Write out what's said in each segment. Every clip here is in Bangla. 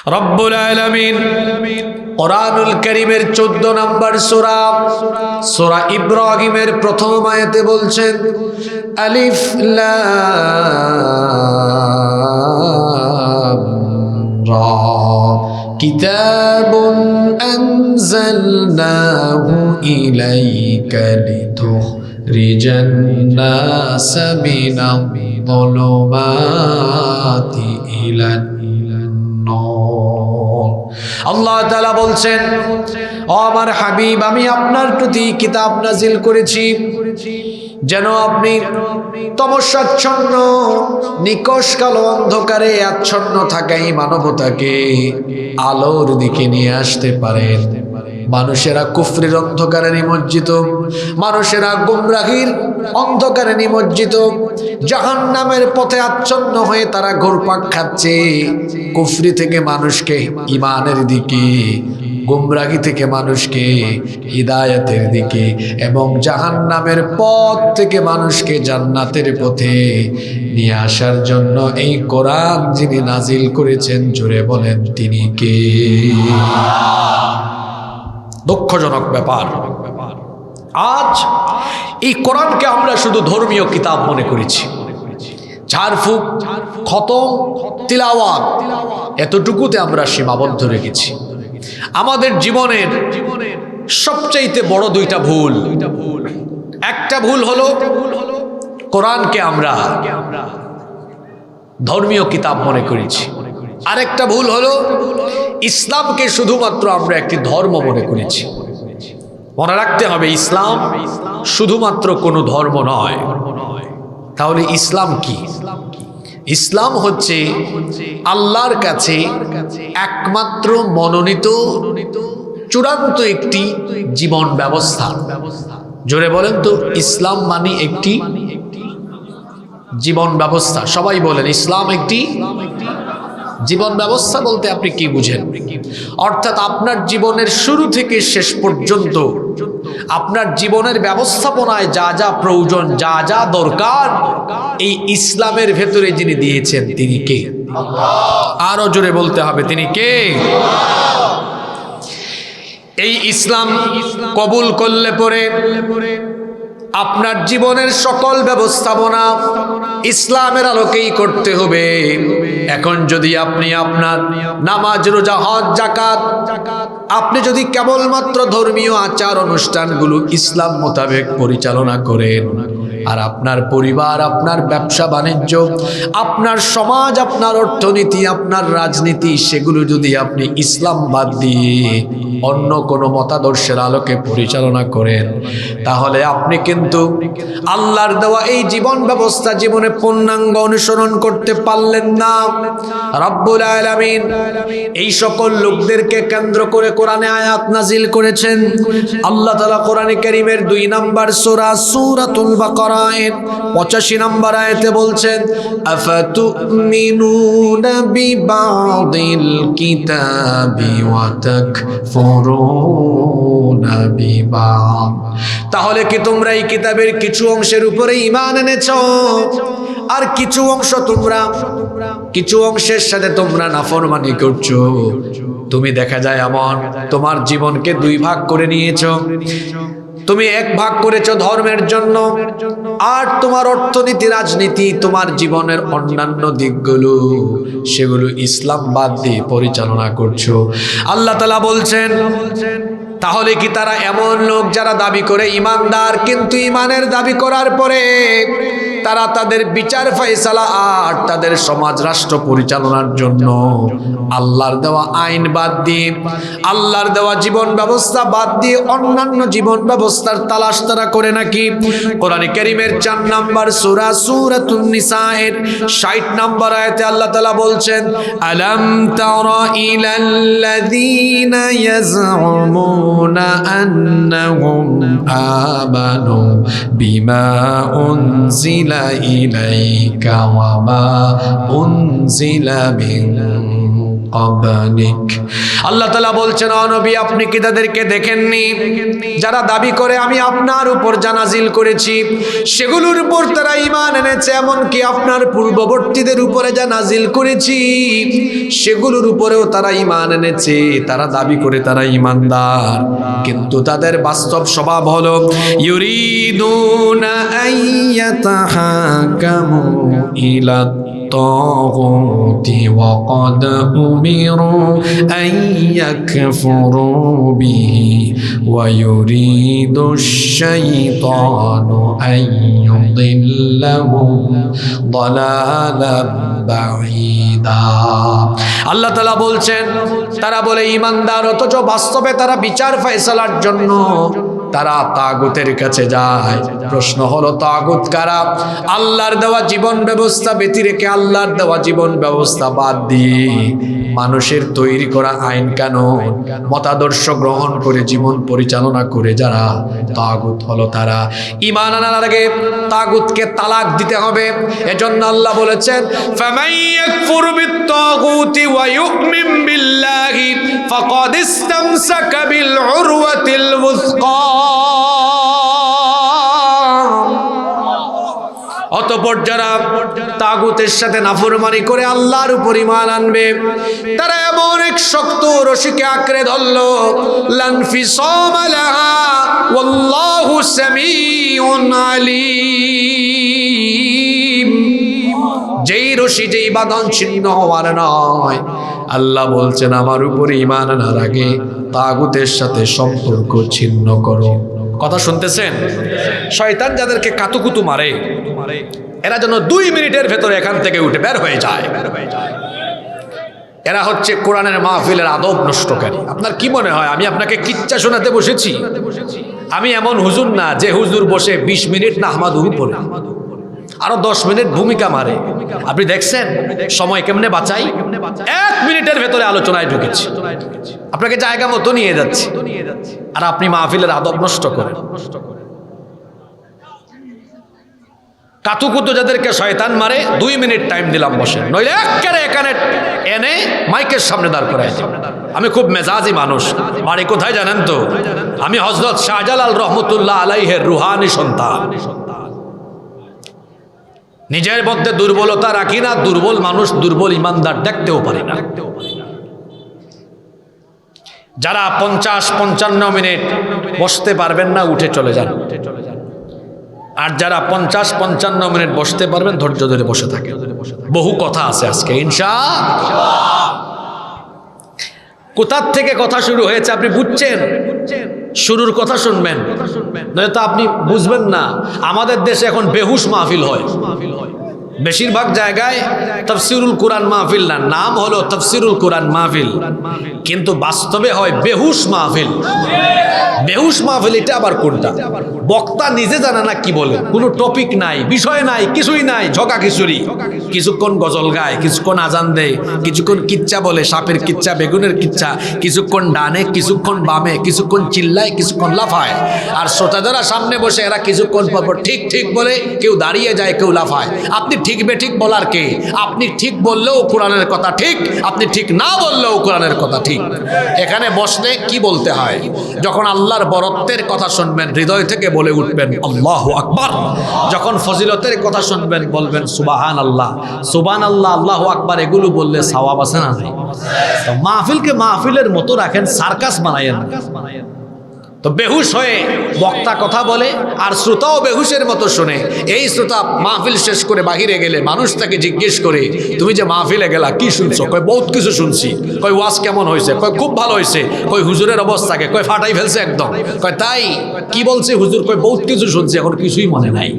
রব্বুল আলামিন কোরআনুল কারীমের 14 নম্বর সূরা সূরা ইব্রাহিমের প্রথম আয়াতে বলছেন আলিফ লাম রা কিতাবুন আনজালনাহু ইলাইকা লিতুখরিজান নাসা মিনাল-যুলুমাতি ইলান আল্লাহ তাআলা বলছেন, ও আমার হাবিব, আমি আপনার প্রতি কিতাব নাজিল করেছি যেন আপনি তমসাচ্ছন্ন নিকষ কালো অন্ধকারে আচ্ছন্ন থাকা এই মানবতাকে আলোর দিকে নিয়ে আসতে পারেন। মানুষেরা কুফরির অন্ধকারে নিমজ্জিত, মানুষেরা গুমরাহির অন্ধকারে নিমজ্জিত, জাহান্নামের পথে আচ্ছন্ন হয়ে তারা ঘুরপাক খাচ্ছে। কুফরি থেকে মানুষকে ঈমানের দিকে, গুমরাহি থেকে মানুষকে হিদায়াতের দিকে এবং জাহান্নামের পথ থেকে মানুষকে জান্নাতের পথে নিয়ে আসার জন্য এই কোরআন যিনি নাজিল করেছেন, জোরে বলেন তিনি কে? দুঃখজনক ব্যাপার, আজ এই কোরআনকে আমরা শুধু ধর্মীয় কিতাব মনে করেছি। ঝাড়ফুঁক, খতম, তিলাওয়াত এতটুকুতে আমরা সীমাবদ্ধ রেখেছি। আমাদের জীবনের সবচাইতে বড় দুইটা ভুল। একটা ভুল হলো কোরআনকে আমরা ধর্মীয় কিতাব মনে করেছি। আরেকটা ভুল হলো ইসলামকে শুধুমাত্র আমরা একটি ধর্ম মনে করেছি। মনে রাখতে হবে, ইসলাম শুধুমাত্র কোনো ধর্ম নয়। তাহলে ইসলাম কি? ইসলাম হচ্ছে আল্লাহর কাছে একমাত্র মনোনীত চূড়ান্ত একটি জীবন ব্যবস্থা। জোরে বলেন তো, ইসলাম মানে একটি জীবন ব্যবস্থা। সবাই বলেন, ইসলাম একটি জীবন ব্যবস্থা বলতে আপনি কি বুঝেন? অর্থাৎ আপনার জীবনের শুরু থেকে শেষ পর্যন্ত আপনার জীবনের ব্যবস্থাপনায় যা যা প্রয়োজন, যা যা দরকার, এই ইসলামের ভেতরে যিনি দিয়েছেন তিনি কে? আরো জোরে বলতে হবে, তিনি কে? এই ইসলাম কবুল করলে পরে আপনার জীবনের সকল ব্যবস্থাপনা ইসলামের আলোকেই করতে হবে। এখন যদি আপনি আপনার নামাজ, রোজা, হজ, যাকাত আপনি যদি কেবলমাত্র ধর্মীয় আচার অনুষ্ঠানগুলো ইসলাম মোতাবেক পরিচালনা করেন, আর আপনার পরিবার, আপনার ব্যবসা বাণিজ্য, আপনার সমাজ, আপনার অর্থনীতি, আপনার রাজনীতি, সেগুলো যদি আপনি ইসলাম বাদ দিয়ে অন্য কোনো মতাদর্শের আলোকে পরিচালনা করেন, তাহলে আপনি কিন্তু আল্লাহর দেওয়া এই জীবন ব্যবস্থা জীবনে পূর্ণাঙ্গ অনুসরণ করতে পারলেন না। রব্বুল আলামিন এই সকল লোকদেরকে কেন্দ্র করে কোরআনে আয়াত নাজিল করেছেন। আল্লাহ তাআলা কোরআনে কারীমের 2 নম্বর সূরা সূরাতুল বাকারার 85 নম্বর আয়াতে বলছেন, আফাতুমিনুনা বিবাদিল কিতাবি ওয়া তাকফুরুনা বিবাদ। তাহলে কি তোমরা এই কিতাবের কিছু অংশের উপরে ঈমান এনেছো, আর কিছু অংশ কিছু অংশের সাথে তোমরা নাফরমানি করছো? তুমি দেখা যায় এমন তোমার জীবনকে 2 ভাগ করে নিয়েছো। তুমি 1 ভাগ করেছো ধর্মের জন্য, আর তোমার অর্থনীতি, রাজনীতি, তোমার জীবনের অন্যান্য দিকগুলো সেগুলো ইসলাম বাদ দিয়ে পরিচালনা করছো। আল্লাহ তাআলা বলছেন, তাহলে কি তারা এমন লোক যারা দাবি করে ইমানদার, কিন্তু ইমানের দাবি করার পরে তারা তাদের বিচার ফয়সালা আর তাদের সমাজ রাষ্ট্র পরিচালনার জন্য আল্লাহর দেওয়া আইন বাদ দিয়ে, আল্লাহর দেওয়া জীবন ব্যবস্থা বাদ দিয়ে অন্যান্য জীবন ব্যবস্থার তালাশ তারা করে নাকি? কোরআনে কারীমের 4 নম্বর সূরা সূরাতুন নিসায়ের 60 নম্বর আয়াতে আল্লাহ তাআলা বলছেন, আলাম তারা ইলাল্লাযীনা ইয়াজউমুনা আন্নাহুম আমানু বিমা উনজিলা ইলাইকা ওয়া মা উনজিলা মিন قبلك আল্লাহ তাআলা বলছেন ও নবী আপনি কি তাদেরকে দেখেননি যারা দাবি করে আমি আপনার উপর যা নাজিল করেছি সেগুলোর উপর তারা ঈমান এনেছে এমনকি আপনার পূর্ববর্তীদের উপরে যা নাজিল করেছি সেগুলোর উপরেও তারা ঈমান এনেছে তারা দাবি করে তারা ঈমানদার কিন্তু তাদের বাস্তব স্বভাব হলো ইউরিদুনা আইয়াতাহাকামু ইলা الطاغوت وقد أمروا أن يكفروا به ويريد الشيطان أن يضلهم ضلالا بعيدا আল্লাহ তাআলা বলছেন তারা বলে ঈমানদার অথচ বাস্তবে তারা বিচার ফয়সালার জন্য তারা তাগুতের কাছে যায় প্রশ্ন হলো তাগুত কারা আল্লাহর দেওয়া জীবন ব্যবস্থা ব্যতি রেখে আল্লাহর দেওয়া জীবন ব্যবস্থা বাদ দিয়ে মানুষের তৈরি করা আইন কানুন মতাদর্শ গ্রহণ করে জীবন পরিচালনা করে যারা তাগুত হলো তারা ঈমান আনার আগে তাগুতকে তালাক দিতে হবে এজন্য আল্লাহ বলেছেন ফামান ইয়াকফুর বিত-তাগুতি ওয়া ইউমিন বিল্লাহি ফাকাদ ইসতামসাকা বিল উরওয়াতিল ওয়াসকা অতঃপর যারা তাগুতের সাথে নাফরমানি করে আল্লাহর উপর ঈমান আনবে তারা এমন এক শক্ত রশিকে আঁকড়ে ধরলো লানফিসাম লাহা ওয়াল্লাহু সামিউন আলীম যেই রশি যেই বাঁধন ছিন্ন হওয়ার নয় আল্লাহ বলছেন আমার উপর ঈমান আনার আগে তাগুতের সাথে সম্পর্ক ছিন্ন করো কথা শুনতেছেন শয়তান যাদেরকে কাতুকুতু মারে এরা যেন 2 মিনিটের ভেতরে এখান থেকে উঠে বের হয়ে যায় এরা হচ্ছে কোরআনের মাহফিলের আদব নষ্টকারী আপনার কি মনে হয় আমি আপনাকে কিচ্ছা শোনাতে বসেছি আমি এমন হুজুর না যে হুজুর বসে 20 মিনিট নাহমাদুহু পড়ে আরো 10 মিনিট ভূমিকা মারে আপনি দেখছেন সময় কেমনে বাঁচাই 1 মিনিটের ভেতরে আলোচনায় ঢুকেছি আপনাকে জায়গা মতো নিয়ে যাচ্ছে আর আপনি মাহফিলের আদব নষ্ট করেন কাতুকুতু যাদেরকে শয়তান মারে 2 মিনিট টাইম দিলাম বসে নইলে এখানে এনে মাইকের সামনে দাঁড় করাই আমি খুব মেজাজি মানুষ বাড়ি কোথায় জানেন তো আমি হযরত শাহজালাল রহমতুল্লাহ আলাইহির রুহানি সন্তান নিজের মধ্যে দুর্বলতা রাখি না দুর্বল মানুষ দুর্বল ইমানদার দেখতেও পারি না যারা 50-55 মিনিট বসতে পারবেন না উঠে চলে যান আর যারা 50-55 মিনিট বসতে পারবেন ধৈর্য ধরে বসে থাকে বহু কথা আছে আজকে ইনশাআল্লাহ কোথা থেকে কথা শুরু হয়েছে আপনি বুঝছেন শুরুর কথা শুনবেন নয়তো আপনি বুঝবেন না আমাদের দেশে এখন বেহুশ মাহফিল হয় বেশিরভাগ জায়গায় তাফসীরুল কুরআন মাহফিল না নাম হলো তাফসীরুল কুরআন মাহফিল কিন্তু বাস্তবে হয় বেহুশ মাহফিল বেহুশ মাহফিল এটা আবার কোনটা বক্তা নিজে জানে না কি বলে কোনো টপিক নাই বিষয় নাই কিছুই নাই ঝগা খিচুড়ি কিছুক্ষণ গজল গায় কিছুক্ষণ আজান দেয় কিছুক্ষণ কিচ্ছা বলে সাপের কিচ্ছা বেগুনের কিচ্ছা কিছুক্ষণ ডানে কিছুক্ষণ বামে কিছুক্ষণ চিল্লায় কিছুক্ষণ লাফায় আর শ্রোতাদেরা সামনে বসে এরা কিছুক্ষণ পর ঠিক ঠিক বলে কেউ দাঁড়িয়ে যায় কেউ লাফায় আপনি ঠিক বেঠিক বলার কে আপনি ঠিক বললেও কোরআনের কথা ঠিক আপনি ঠিক না বললেও কোরআনের কথা ঠিক এখানে বসলে কি বলতে হয় যখন আল্লাহর বরত্বের কথা শুনবেন হৃদয় থেকে বলে উঠবেন আল্লাহু আকবার যখন ফজিলতের কথা শুনবেন বলবেন সুবহানাল্লাহ সুবহানাল্লাহ আল্লাহু আকবার এগুলো বললে সওয়াব আছে না নাই তো মাহফিলকে মাহফিলের মতো রাখেন সার্কাস বানায়েন তো বেহুশ হয়ে বক্তা কথা বলে আর শ্রোতাও বেহুশের মতো শুনে এই শ্রোতা মাহফিল শেষ করে বাহিরে গেলে মানুষ তাকে জিজ্ঞেস করে তুমি যে মাহফিলে গেলা কি শুনছো কয় বহুত কিছু শুনছি কয় ওয়াজ কেমন হয়েছে কয় খুব ভালো হয়েছে কয় হুজুরের অবস্থাকে কয় ফাটাই ফেলছে একদম কয় তাই কি বলছে হুজুর কয় বহুত কিছু শুনছি এখন কিছুই মনে নাই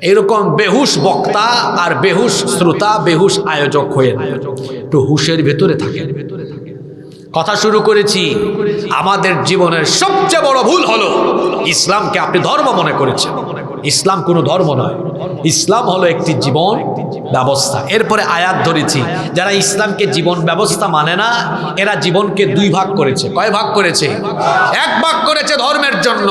এরকম বেহুশ বক্তা আর বেহুশ শ্রোতা বেহুশ আয়োজক হয়ে একটু হুশের ভেতরে থাকে কথা শুরু করেছি আমাদের জীবনের সবচেয়ে বড় ভুল হলো ইসলামকে আপনি ধর্ম মনে করেছেন ইসলাম কোনো ধর্ম নয়, ইসলাম হলো একটি জীবন ব্যবস্থা। এরপরে আয়াত ধরেছি, যারা ইসলামকে জীবন ব্যবস্থা মানে না, এরা জীবনকে দুই ভাগ করেছে। কয় ভাগ করেছে? এক ভাগ করেছে ধর্মের জন্য,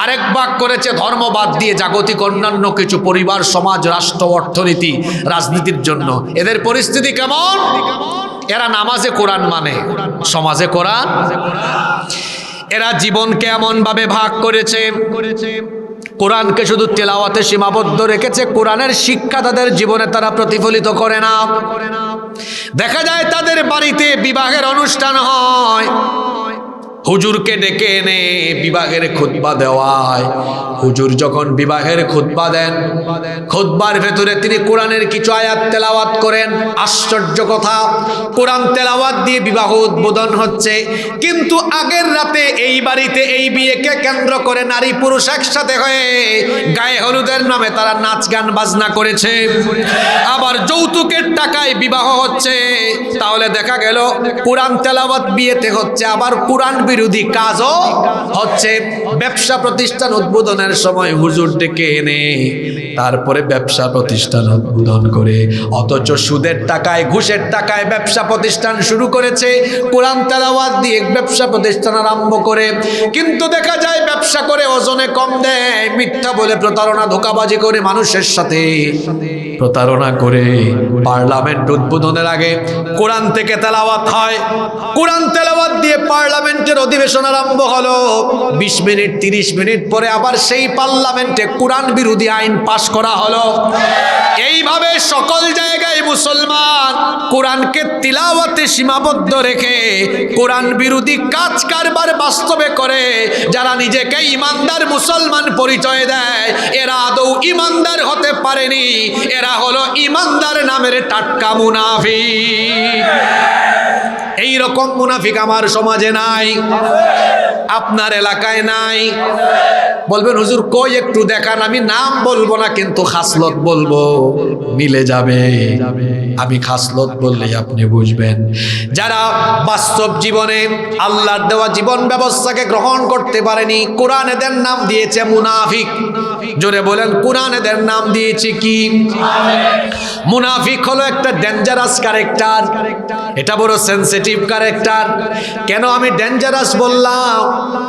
আরেক ভাগ করেছে ধর্ম বাদ দিয়ে জাগতিক অন্যান্য কিছু পরিবার, সমাজ, রাষ্ট্র, অর্থনীতি, রাজনীতির জন্য। এদের পরিস্থিতি কেমন? এরা নামাজে কোরআন মানে, সমাজে কোরআন। এরা জীবনকে এমন ভাবে ভাগ করেছে, কোরআনকে শুধু তেলাওয়াতে সীমাবদ্ধ রেখেছে, কোরআনের শিক্ষা তাদের জীবনে তারা প্রতিফলিত করে না। দেখা যায় তাদের বাড়িতে বিবাহের অনুষ্ঠান হয়, হুজুরকে ডেকে এনে বিবাহের খুতবা দেওয়ায়, হুজুর যখন বিবাহের খুতবা দেন, খুতবার ভেতরে তিনি কোরআনের কিছু আয়াত তেলাওয়াত করেন। আশ্চর্য কথা, কোরআন তেলাওয়াত দিয়ে বিবাহ উদ্বোধন হচ্ছে, কিন্তু আগের রাতে এই বাড়িতে এই বিয়েকে কেন্দ্র করে নারী পুরুষ একসাথে হয়ে গায়ে হলুদের নামে তারা নাচ গান বাজনা করেছে। আবার যৌতুকের টাকায় বিবাহ হচ্ছে। তাহলে দেখা গেল কোরআন তেলাওয়াত বিয়েতে হচ্ছে, আবার কোরআন বিরোধী কাজও হচ্ছে। ব্যবসা প্রতিষ্ঠান উদ্বোধনের সময় হুজুর ডেকে এনে তারপরে ব্যবসা প্রতিষ্ঠান উদ্বোধন করে, অথচ সুদের টাকায়, ঘুষের টাকায় ব্যবসা প্রতিষ্ঠান শুরু করেছে, কোরআন তেলাওয়াত দিয়ে ব্যবসা প্রতিষ্ঠান আরম্ভ করে। কিন্তু দেখা যায় ব্যবসা করে ওজনে কম দেয়, মিথ্যা বলে প্রতারণা, ধোঁকাবাজি করে মানুষের সাথে প্রতারণা করে। পার্লামেন্ট উদ্বোধনের আগে কোরআন থেকে তেলাওয়াত হয়, কোরআন তেলাওয়াত দিয়ে পার্লামেন্টের অধিবেশন আরম্ভ হলো। 20 মিনিট 30 মিনিট পরে আবার সেই পার্লামেন্টে কোরআন বিরোধী আইন পাশ করা হলো। এইভাবে সকল জায়গায় মুসলমান কোরআনকে তিলাওয়াতে সীমাবদ্ধ রেখে কোরআন বিরোধী কাজ কারবার বাস্তবে করে। যারা নিজেকে ইমানদার মুসলমান পরিচয় দেয়, এরা আদৌ ইমানদার হতে পারেনি, এরা হলো ইমানদার নামের টাটকা মুনাফিক। এই রকম মুনাফিক আমার সমাজে নাই, আপনার এলাকায় নাই। বলবেন হুজুর কই একটু দেখান, আমি নাম বলবো না কিন্তু খাসলত বলবো, মিলে যাবে। আমি খাসলত বললেই আপনি বুঝবেন। যারা বাস্তব জীবনে আল্লাহর দেওয়া জীবন ব্যবস্থাকে গ্রহণ করতে পারেনি, কোরআন এদের নাম দিয়েছে মুনাফিক। জোরে বলেন, কোরআন এদের নাম দিয়েছে কি? মুনাফিক হলো একটা ডেঞ্জারাস ক্যারেক্টার, এটা বড় সেনসিটিভ ক্যারেক্টার। কেন আমি ডেঞ্জারাস বললাম?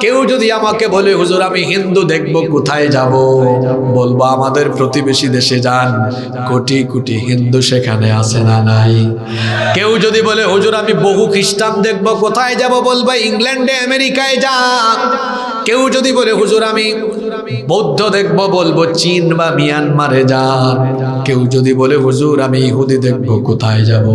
কেউ যদি আমাকে বলে হুজুর আমি হিন্দু দেখব, কোথায় যাব? বলবো আমাদের প্রতিবেশী দেশে যান, কোটি কোটি হিন্দু সেখানে আছে না নাই? কেউ যদি বলে হুজুর আমি বহু খ্রিস্টান দেখব, কোথায় যাব? বলবো ইংল্যান্ডে, আমেরিকায় যান। কেউ যদি বলে হুজুর আমি বৌদ্ধ দেখব, বলবো চীন বা মিয়ানমারে যান। কেউ যদি বলে হুজুর আমি ইহুদি দেখব, কোথায় যাব?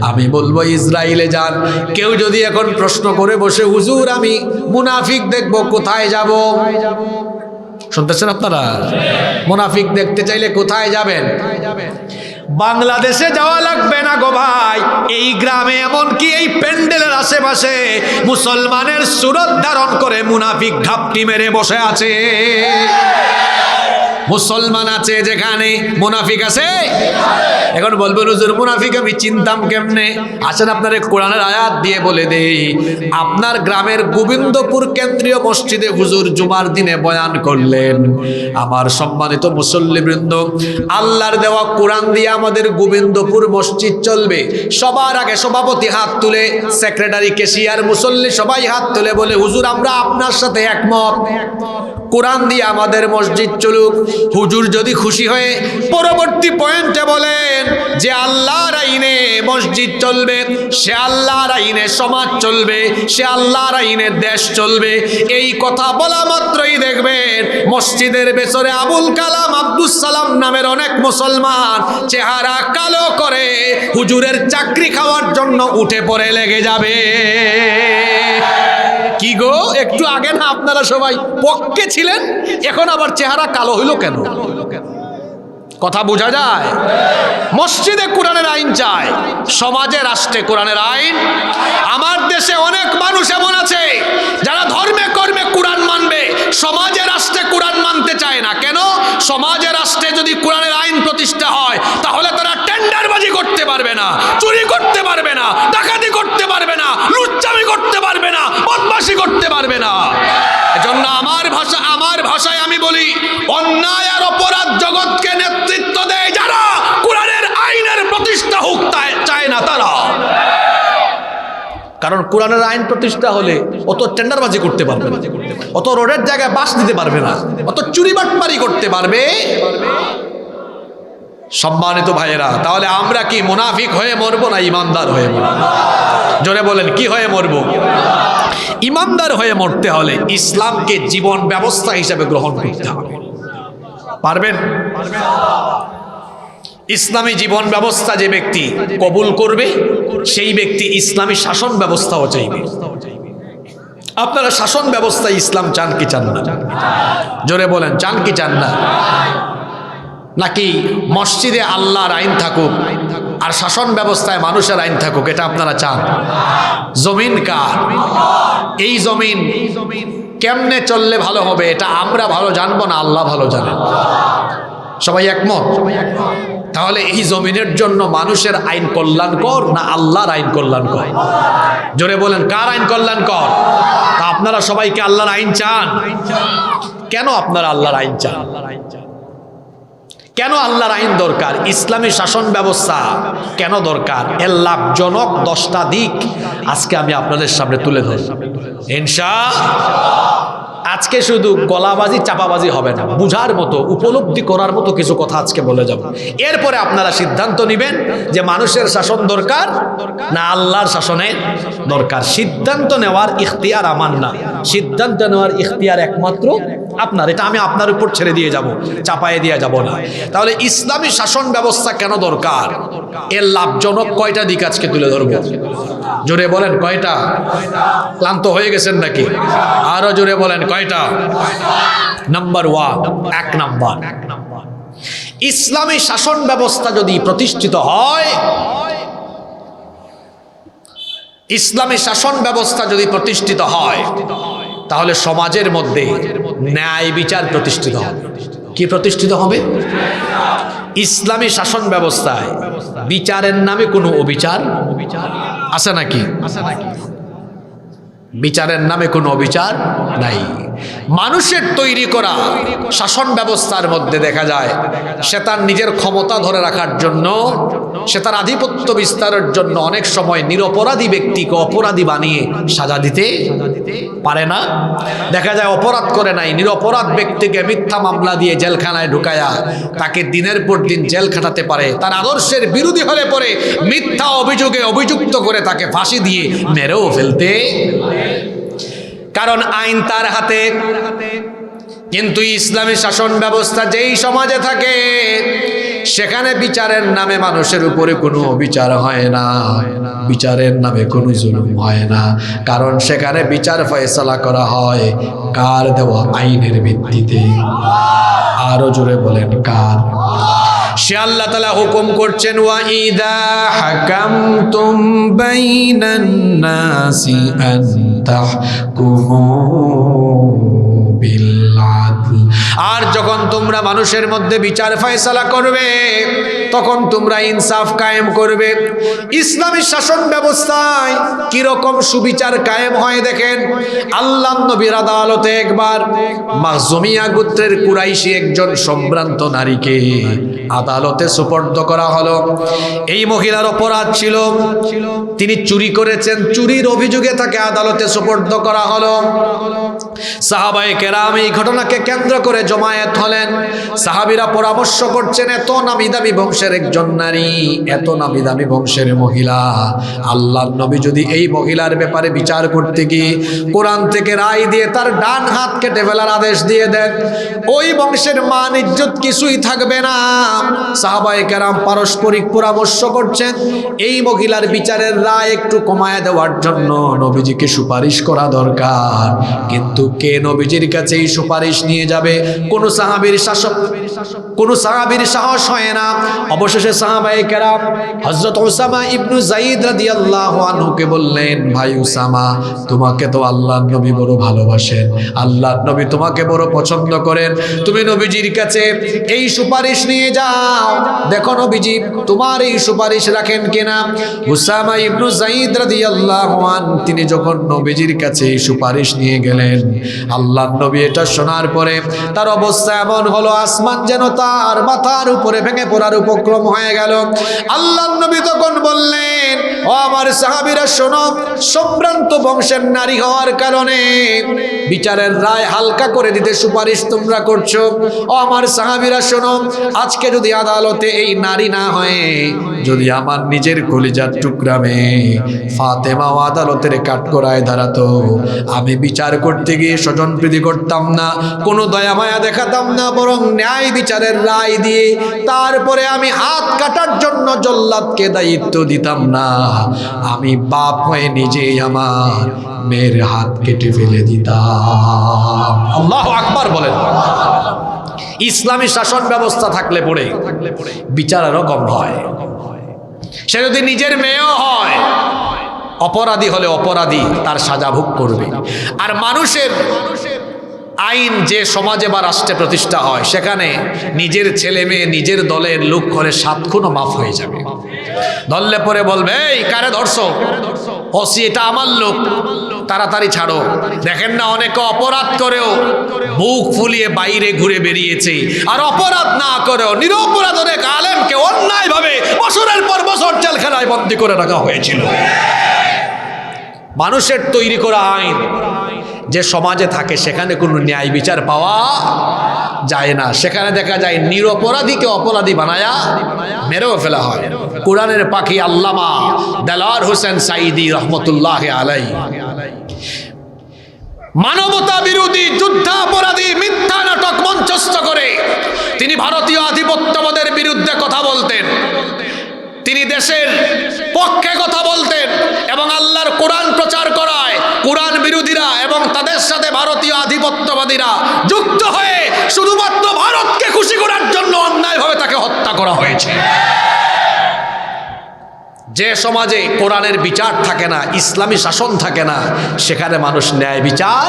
আমি বলবো ইসরায়েলে যান। কেউ যদি এখন প্রশ্ন করে বসে হুজুর আমি মুনাফিক দেখব, কোথায় যাব? শুনতেছেন আপনারা? মুনাফিক দেখতে চাইলে কোথায় যাবেন? বাংলাদেশে যাওয়া লাগবে না গো ভাই, এই গ্রামে এমনকি এই প্যান্ডেলের আশেপাশে মুসলমানের সুরত ধারণ করে মুনাফিক ঘাপটি মেরে বসে আছে। মুসলমান আছে যেখানে, মুনাফিক আছে। এখন বলবেন হুজুর মুনাফিক আমি চিনতাম কেমনে? আসেন আপনার কোরআনের আয়াত দিয়ে বলে দেই। আপনার গ্রামের গোবিন্দপুর কেন্দ্রীয় মসজিদে হুজুর জুমার দিনে বয়ান করলেন। আমার সম্মানিত মুসল্লিবৃন্দ, আল্লাহর দেওয়া কোরআন দিয়ে আমাদের গোবিন্দপুর মসজিদ চলবে। সবার আগে সভাপতি হাত তুলে, সেক্রেটারি, ক্যাশিয়ার, মুসল্লি সবাই হাত তুলে বলে হুজুর আমরা আপনার সাথে একমত, কোরআন দিয়ে আমাদের মসজিদ চলুক। হুজুর যদি খুশি হয়ে পরবর্তী পয়েন্টে বলেন যে আল্লাহর আইনে মসজিদ চলবে, সে আল্লাহর আইনে সমাজ চলবে, সে আল্লাহর আইনে দেশ চলবে, এই কথা বলা মাত্রই দেখবেন মসজিদের ভেতরে আবুল কালাম, আব্দুস সালাম নামের অনেক মুসলমান চেহারা কালো করে হুজুরের চাকরি খাওয়ার জন্য উঠে পড়ে লেগে যাবে। কি গো, একটু আগে না আপনারা সবাই পক্ষে ছিলেন, এখন আবার চেহারা কালো হইল কেন? কথা বোঝা যায়? মসজিদে কোরআনের আইন চায়, সমাজে রাষ্ট্রে কোরআনের আইন। আমার দেশে অনেক মানুষ এমন আছে যারা ধর্মে কর্মে কোরআন মানবে, সমাজে রাষ্ট্রে কোরআন মানতে চায় না। কেন? সমাজে রাষ্ট্রে যদি কোরআনের আইন প্রতিষ্ঠা হয় তাহলে তারা টেন্ডারবাজি করতে পারবে না, চুরি করতে পারবে না, ডাকাতি করতে পারবে না, লুচ্চামি করতে পারবে না, বদমাশি করতে পারবে না। এজন্য আমার ভাষায় আমি বলি অন্যায় আর কারণ কোরআনের আইন প্রতিষ্ঠা হলে অত টেন্ডারবাজি করতে পারবে না, অত রোডের জায়গায় বাস দিতে পারবে না, অত চুরি বাটপারি করতে পারবে। সম্মানিত ভাইয়েরা, তাহলে আমরা কি মুনাফিক হয়ে মরবো না ইমানদার হয়ে মরবো? জোরে বলেন, কি হয়ে মরবো? ইমানদার হয়ে মরতে হলে ইসলামকে জীবন ব্যবস্থা হিসেবে গ্রহণ করতে হবে। পারবেন? ইসলামী জীবন ব্যবস্থা যে ব্যক্তি কবুল করবে সেই ব্যক্তি ইসলামী শাসন ব্যবস্থাও চাইবে। আপনারা শাসন ব্যবস্থায় ইসলাম চান কি চান না? জোরে বলেন, চান কি চান না? নাকি মসজিদে আল্লাহর আইন থাকুক আর শাসন ব্যবস্থায় মানুষের আইন থাকুক, এটা আপনারা চান? জমিন কার? এই জমিন কেমনে চললে ভালো হবে এটা আমরা ভালো জানবো না আল্লাহ ভালো জানেন? সবাই একমত? তাহলে এই জমিনের জন্য মানুষের আইন কল্যাণকর না আল্লাহর আইন কল্যাণকর? জোরে বলেন, কার আইন কল্যাণকর? তা আপনারা সবাইকে আল্লাহর আইন চান? কেন আপনারা আল্লাহর আইন চান? কেন আল্লাহর আইন দরকার? ইসলামী শাসন ব্যবস্থা কেন দরকার? এর লাভজনক 10টা দিক আজকে আমি আপনাদের সামনে তুলে ধরব ইনশাআল্লাহ। আজকে শুধু গলাবাজি চাপাবাজি হবে না, বুঝার মতো উপলব্ধি করার মতো কিছু কথা আজকে বলে যাব। এরপরে আপনারা সিদ্ধান্ত নেবেন যে মানুষের শাসন দরকার না আল্লাহর শাসনের দরকার। সিদ্ধান্ত নেওয়ার ইখতিয়ার আমার না, সিদ্ধান্ত নেওয়ার ইখতিয়ার একমাত্র আপনার। এটা আমি আপনার উপর ছেড়ে দিয়ে যাব, চাপায়ে দিয়ে যাব না। তাহলে ইসলামী শাসন ব্যবস্থা কেন দরকার? এর লাভজনক কয়টা দিক আজকে তুলে ধরবো। জোরে বলেন কয়টা? ক্লান্ত হয়ে গেছেন নাকি? আরো জোরে বলেন কয়টা? নাম্বার 1, 1 নাম্বার, ইসলামী শাসন ব্যবস্থা যদি প্রতিষ্ঠিত হয়, ইসলামী শাসন ব্যবস্থা যদি প্রতিষ্ঠিত হয় তাহলে সমাজের মধ্যে ন্যায় বিচার প্রতিষ্ঠিত হবে। কি প্রতিষ্ঠিত হবে? ইসলামী শাসন ব্যবস্থায় বিচারের নামে কোনো অবিচার আছে নাকি? বিচারের নামে কোনো অবিচার নাই। মানুষের তৈরি করা শাসন ব্যবস্থার মধ্যে দেখা যায় সে তার নিজের ক্ষমতা ধরে রাখার জন্য, সে তার আধিপত্য বিস্তারের জন্য অনেক সময় নিরপরাধী ব্যক্তিকে অপরাধী বানিয়ে সাজা দিতে পারে না। দেখা যায় অপরাধ করে নাই, নিরপরাধ ব্যক্তিকে মিথ্যা মামলা দিয়ে জেলখানায় ঢুকায়া তাকে দিনের পর দিন জেল খাটাতে পারে। তার আদর্শের বিরোধী হলে পরে মিথ্যা অভিযোগে অভিযুক্ত করে তাকে ফাঁসি দিয়ে মেরেও ফেলতে, কারণ আইন তার হাতে। কিন্তু ইসলামী শাসন ব্যবস্থা যেই সমাজে থাকে সেখানে বিচারের নামে মানুষের উপরে কোনো অবিচার হয় না, বিচারের নামে কোনো জুলুম হয় না, কারণ সেখানে বিচার ফয়সালা করা হয় কার দেওয়া আইনের ভিত্তিতে। আরো জোরে বলেন কার? সে আল্লাহ তাআলা হুকুম করছেন, ওয়া ইদা হাকামতুম বাইনান নাসি আন তাহকুমু বিল আদল। আর যখন তোমরা মানুষের মধ্যে বিচার ফয়সালা করবে তখন তোমরা ইনসাফ কায়েম করবে। ইসলামী শাসন ব্যবস্থায় কিরকম সুবিচার কায়েম হয় দেখেন। আল্লাহ নবীর আদালতে একবার মাখজুমিয়া গোত্রের কুরাইশি একজন সম্ভ্রান্ত নারীকে আদালতে সুপর্দ করা হলো। এই মহিলার অপরাধ ছিল তিনি চুরি করেছেন, চুরির অভিযোগে তাকে আদালতে সুপর্দ করা হলো। সাহাবায়ে কেরাম এই ঘটনাকে কেন্দ্র করে জমায়েত হলেন। সাহাবীরা পরামর্শ করছেন, এত নামি দামি বংশের একজন নারী, এত নামি দামি বংশের মহিলা, আল্লাহর নবী যদি এই মহিলার ব্যাপারে বিচার করতে গিয়ে কোরআন থেকে রায় দিয়ে তার ডান হাত কেটে ফেলার আদেশ দিয়ে দেন, ওই বংশের মান ইজ্জত কিছুই থাকবে না। সাহাবায়ে কেরাম পারস্পরিক পরামর্শ করছেন এই মহিলার বিচারের রায় একটু কমায় দেওয়ার জন্য নবীজিকে সুপারিশ করা দরকার। কিন্তু কে নবীজির কাছে এই সুপারিশ নিয়ে যাবে? কোন সাহাবীর সাহস হয় না। অবশেষে সাহাবায়ে কেরাম হযরত উসামা ইবনে যায়েদ রাদিয়াল্লাহু আনহুকে বললেন, ভাই উসামা, তোমাকে তো আল্লাহর নবী বড় ভালোবাসেন, আল্লাহর নবী তোমাকে বড় পছন্দ করেন, তুমি নবীজির কাছে এই সুপারিশ নিয়ে যাও, দেখো নবীজি তোমার এই সুপারিশ রাখেন কিনা। উসামা ইবনে যায়েদ রাদিয়াল্লাহু আনহু তিনি যখন নবীজির কাছে এই সুপারিশ নিয়ে গেলেন, আল্লাহর নবী এটা শোনার পরে তার অবস্থা এমন হলো আসমান যেন তার মাথার উপরে ভেঙে পড়ার উপক্রম হয়ে গেল। আল্লাহর নবী তখন বললেন, ও আমার সাহাবীরা শোনো, শোনো, সম্ভ্রান্ত বংশের নারী হওয়ার কারণে বিচারের রায় হালকা করে দিতে সুপারিশ তোমরা করছো। ও আমার সাহাবীরা শোনো, আজকে যদি আদালতে এই নারী না হয়ে যদি আমার নিজের কলিজার টুকরা মেয়ে ফাতেমাও আদালতের কাঠগড়ায় দাঁড়াতো, আমি বিচার করতে গিয়ে স্বজনপ্রীতি করতাম না, কোনো দয়া মায়া দেখাতাম না, বরং ন্যায় বিচারের রায় দিয়ে তারপরে আমি হাত কাটার জন্য জল্লাদকে দায়িত্ব দিতাম না। আমি বাপ হয়ে নিজেই আমার মেয়ের হাত কেটে ফেলে দিতাম। আল্লাহু আকবার বলেন। ইসলামী শাসন ব্যবস্থা থাকলে পড়ে বিচার এরকম হয়। সে যদি নিজের মেয়েও হয়, অপরাধী হলে অপরাধী তার সাজা ভোগ করবে। আর মানুষের আইন যে সমাজে বা রাষ্ট্রে প্রতিষ্ঠা হয়, সেখানে নিজের ছেলে মেয়ে নিজের দলের লোক হলে 7 খুনও মাফ হয়ে যাবে। ধরলে পরে বলবে, এই কারে ধরছো? ওসি এটা আমার লোক, তাড়াতাড়ি ছাড়ো। দেখেন না, অনেকে অপরাধ করেও বুক ফুলিয়ে বাইরে ঘুরে বেরিয়েছে, আর অপরাধ না করেও নিরপরাধ অনেক আলেমকে অন্যায়ভাবে বছরের পর বছর জেলখানায় বন্দী করে রাখা হয়েছিল। মানুষের তৈরি করা আইন যে সমাজে থাকে, সেখানে কোনো ন্যায় বিচার পাওয়া যায় না। সেখানে দেখা যায় নিরপরাধীকে অপরাধী বানায়া মেরেও ফেলা হয়। কোরআনের পাখি আল্লামা দেলাওয়ার হোসেন সাঈদী রহমতুল্লাহ আলাই মানবতা বিরোধী যুদ্ধাপরাধী মিথ্যা নাটক মঞ্চস্থ করে তিনি ভারতীয় আধিপত্যবাদের বিরুদ্ধে কথা বলতেন, তিনি দেশের পক্ষে কথা বলতেন এবং আল্লাহর কোরআন প্রচার করায় কোরআন বিরোধীরা এবং তাদের সাথে ভারতীয় আধিপত্যবাদীরা যুক্ত হয়ে শুধুমাত্র ভারতকে খুশি করার জন্য অন্যায়ভাবে তাকে হত্যা করা হয়েছে। যে সমাজে কোরআনের বিচার থাকে না, ইসলামী শাসন থাকে না, সেখানে মানুষ ন্যায় বিচার।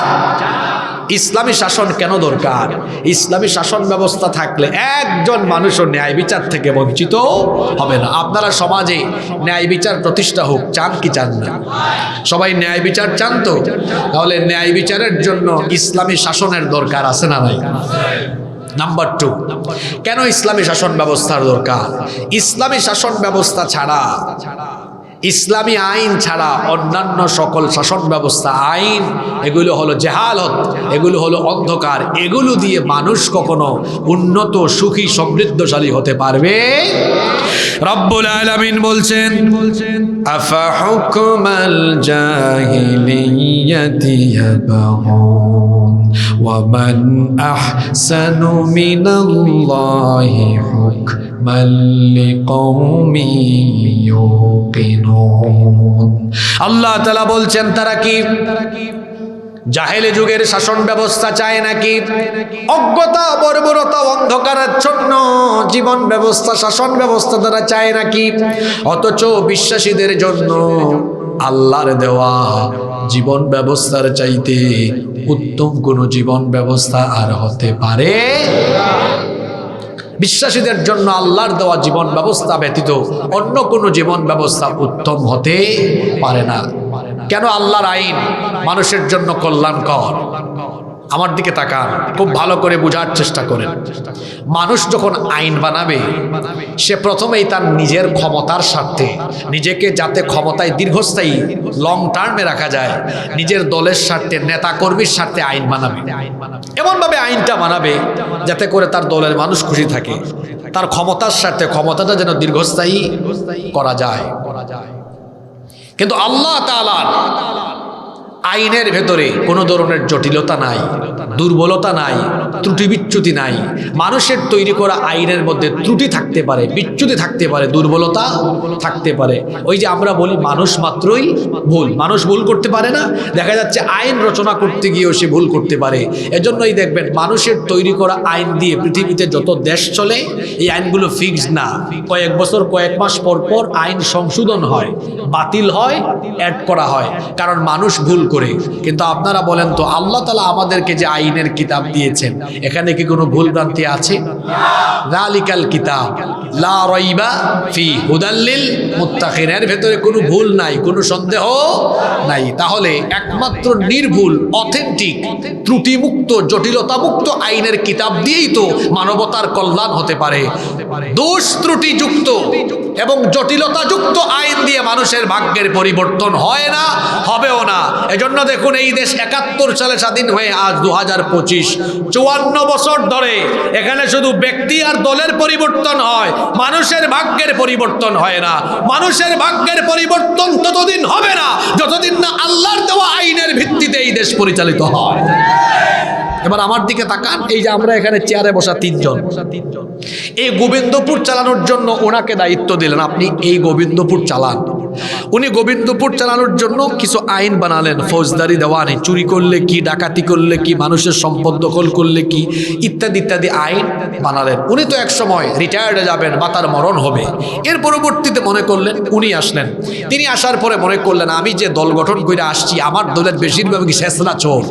ইসলামী শাসন কেন দরকার? ইসলামী শাসন ব্যবস্থা থাকলে একজন মানুষও ন্যায় বিচার থেকে বঞ্চিত হবে না। আপনারা সমাজে ন্যায় বিচার প্রতিষ্ঠা হোক চান কি চান না? সবাই ন্যায় বিচার চান তো? তাহলে ন্যায় বিচারের জন্য ইসলামী শাসনের দরকার আছে না নাই? নাম্বার 2, কেন ইসলামী শাসন ব্যবস্থার দরকার? ইসলামী শাসন ব্যবস্থা ছাড়া, ইসলামী আইন ছাড়া অন্যান্য সকল শাসন ব্যবস্থা আইন, এগুলো হলো জেহালত, এগুলো হলো অন্ধকার। এগুলো দিয়ে মানুষ কখনো উন্নত, সুখী, সমৃদ্ধশালী হতে পারবে। রব্বুল আলামিন বলছেন, আফা হুকমাল জাহিলিয়াতি ইয়াবগুন ওয়া মান আহসানু মিনাল্লাহি হুকমান লিকওমিন ইউকিনুন। আল্লাহ তাআলা বলছেন, তারা কি জাহেলি যুগের শাসন ব্যবস্থা চায় নাকি? অজ্ঞতা, বর্বরতা, অন্ধকারাচ্ছন্ন জীবন ব্যবস্থা, শাসন ব্যবস্থা তারা চায় নাকি? অথচ বিশ্বাসীদের জন্য আল্লাহর দেওয়া জীবন ব্যবস্থার চাইতে উত্তম কোনো জীবন ব্যবস্থা আর হতে পারে? বিশ্বাসীদের জন্য আল্লাহর দেওয়া জীবন ব্যবস্থা ব্যতীত অন্য কোনো জীবন ব্যবস্থা উত্তম হতে পারে না। কেন? আল্লাহর আইন মানুষের জন্য কল্যাণকর। আমার দিকে তাকান, খুব ভালো করে বোঝার চেষ্টা করেন। মানুষ যখন আইন বানাবে, সে প্রথমেই তার নিজের ক্ষমতার স্বার্থে, নিজেকে যাতে ক্ষমতায় দীর্ঘস্থায়ী, লং টার্মে রাখা যায়, নিজের দলের স্বার্থে, নেতা কর্মীর স্বার্থে আইন বানাবে। এমনভাবে আইনটা বানাবে যাতে করে তার দলের মানুষ খুশি থাকে, তার ক্ষমতার স্বার্থে ক্ষমতাটা যেন দীর্ঘস্থায়ী করা যায়। কিন্তু আল্লাহ তাআলার আইনের ভেতরে কোনো ধরনের জটিলতা নাই, দুর্বলতা নাই, ত্রুটি বিচ্যুতি নাই। মানুষের তৈরি করা আইনের মধ্যে ত্রুটি থাকতে পারে, বিচ্যুতি থাকতে পারে, দুর্বলতা থাকতে পারে। ওই যে আমরা বলি মানুষ মাত্রই ভুল, মানুষ ভুল করতে পারে না। দেখা যাচ্ছে আইন রচনা করতে গিয়েও সে ভুল করতে পারে। এজন্যই দেখবেন মানুষের তৈরি করা আইন দিয়ে পৃথিবীতে যত দেশ চলে, এই আইনগুলো ফিক্সড না। কয়েক বছর, কয়েক মাস পর পর আইন সংশোধন হয়, বাতিল হয়, অ্যাড করা হয়, কারণ মানুষ ভুল করে। কিন্তু আপনারা বলেন তো, আল্লাহ তাআলা আমাদেরকে যে আইনের কিতাব দিয়েছেন, এখানে কি কোনো ভুল ভ্রান্তি আছে? যালিকাল কিতাব লা রাইবা ফি হুদাল লিল মুত্তাকিন, এর ভেতরে কোনো ভুল নাই, কোনো সন্দেহ নাই। তাহলে একমাত্র নির্ভুল, অথেন্টিক, ত্রুটিমুক্ত, জটিলতামুক্ত আইনের কিতাব দিয়েই তো মানবতার কল্যাণ হতে পারে। দোষ ত্রুটিযুক্ত এবং জটিলতাযুক্ত আইন দিয়ে মানুষের মানুষের ভাগ্যের পরিবর্তন হয় না, হবেও না। এজন্য দেখুন এই দেশ ৭১ সালে স্বাধীন হয়ে আজ ২০২৫, ৫৪ বছর ধরে এখানে শুধু ব্যক্তি আর দলের পরিবর্তন হয়, মানুষের ভাগ্যের পরিবর্তন হয় না। মানুষের ভাগ্যের পরিবর্তন ততদিন হবে না যতদিন না আল্লাহর দেওয়া আইনের ভিত্তিতে এই দেশ পরিচালিত হয়। এবার আমার দিকে তাকান, এই যে আমরা এখানে চেয়ারে বসা ৩ জন, এই গোবিন্দপুর চালানোর জন্য ওনাকে দায়িত্ব দিলেন, আপনি এই গোবিন্দপুর চালান। উনি গোবিন্দপুর চালানোর জন্য কিছু আইন বানালেন, ফৌজদারি দেওয়ানি, চুরি করলে কি, ডাকাতি করলে কি, মানুষের সম্পদ দখল করলে কি, ইত্যাদি ইত্যাদি আইন বানালেন। উনি তো এক সময় রিটায়ার্ডে যাবেন, মাতার মরণ হবে। এর পরবর্তীতে মনে করলেন, উনি আসলেন, তিনি আসার পরে মনে করলেন আমি যে দল গঠন করে আসছি, আমার দলের বেশিরভাগই শেষরা চোর,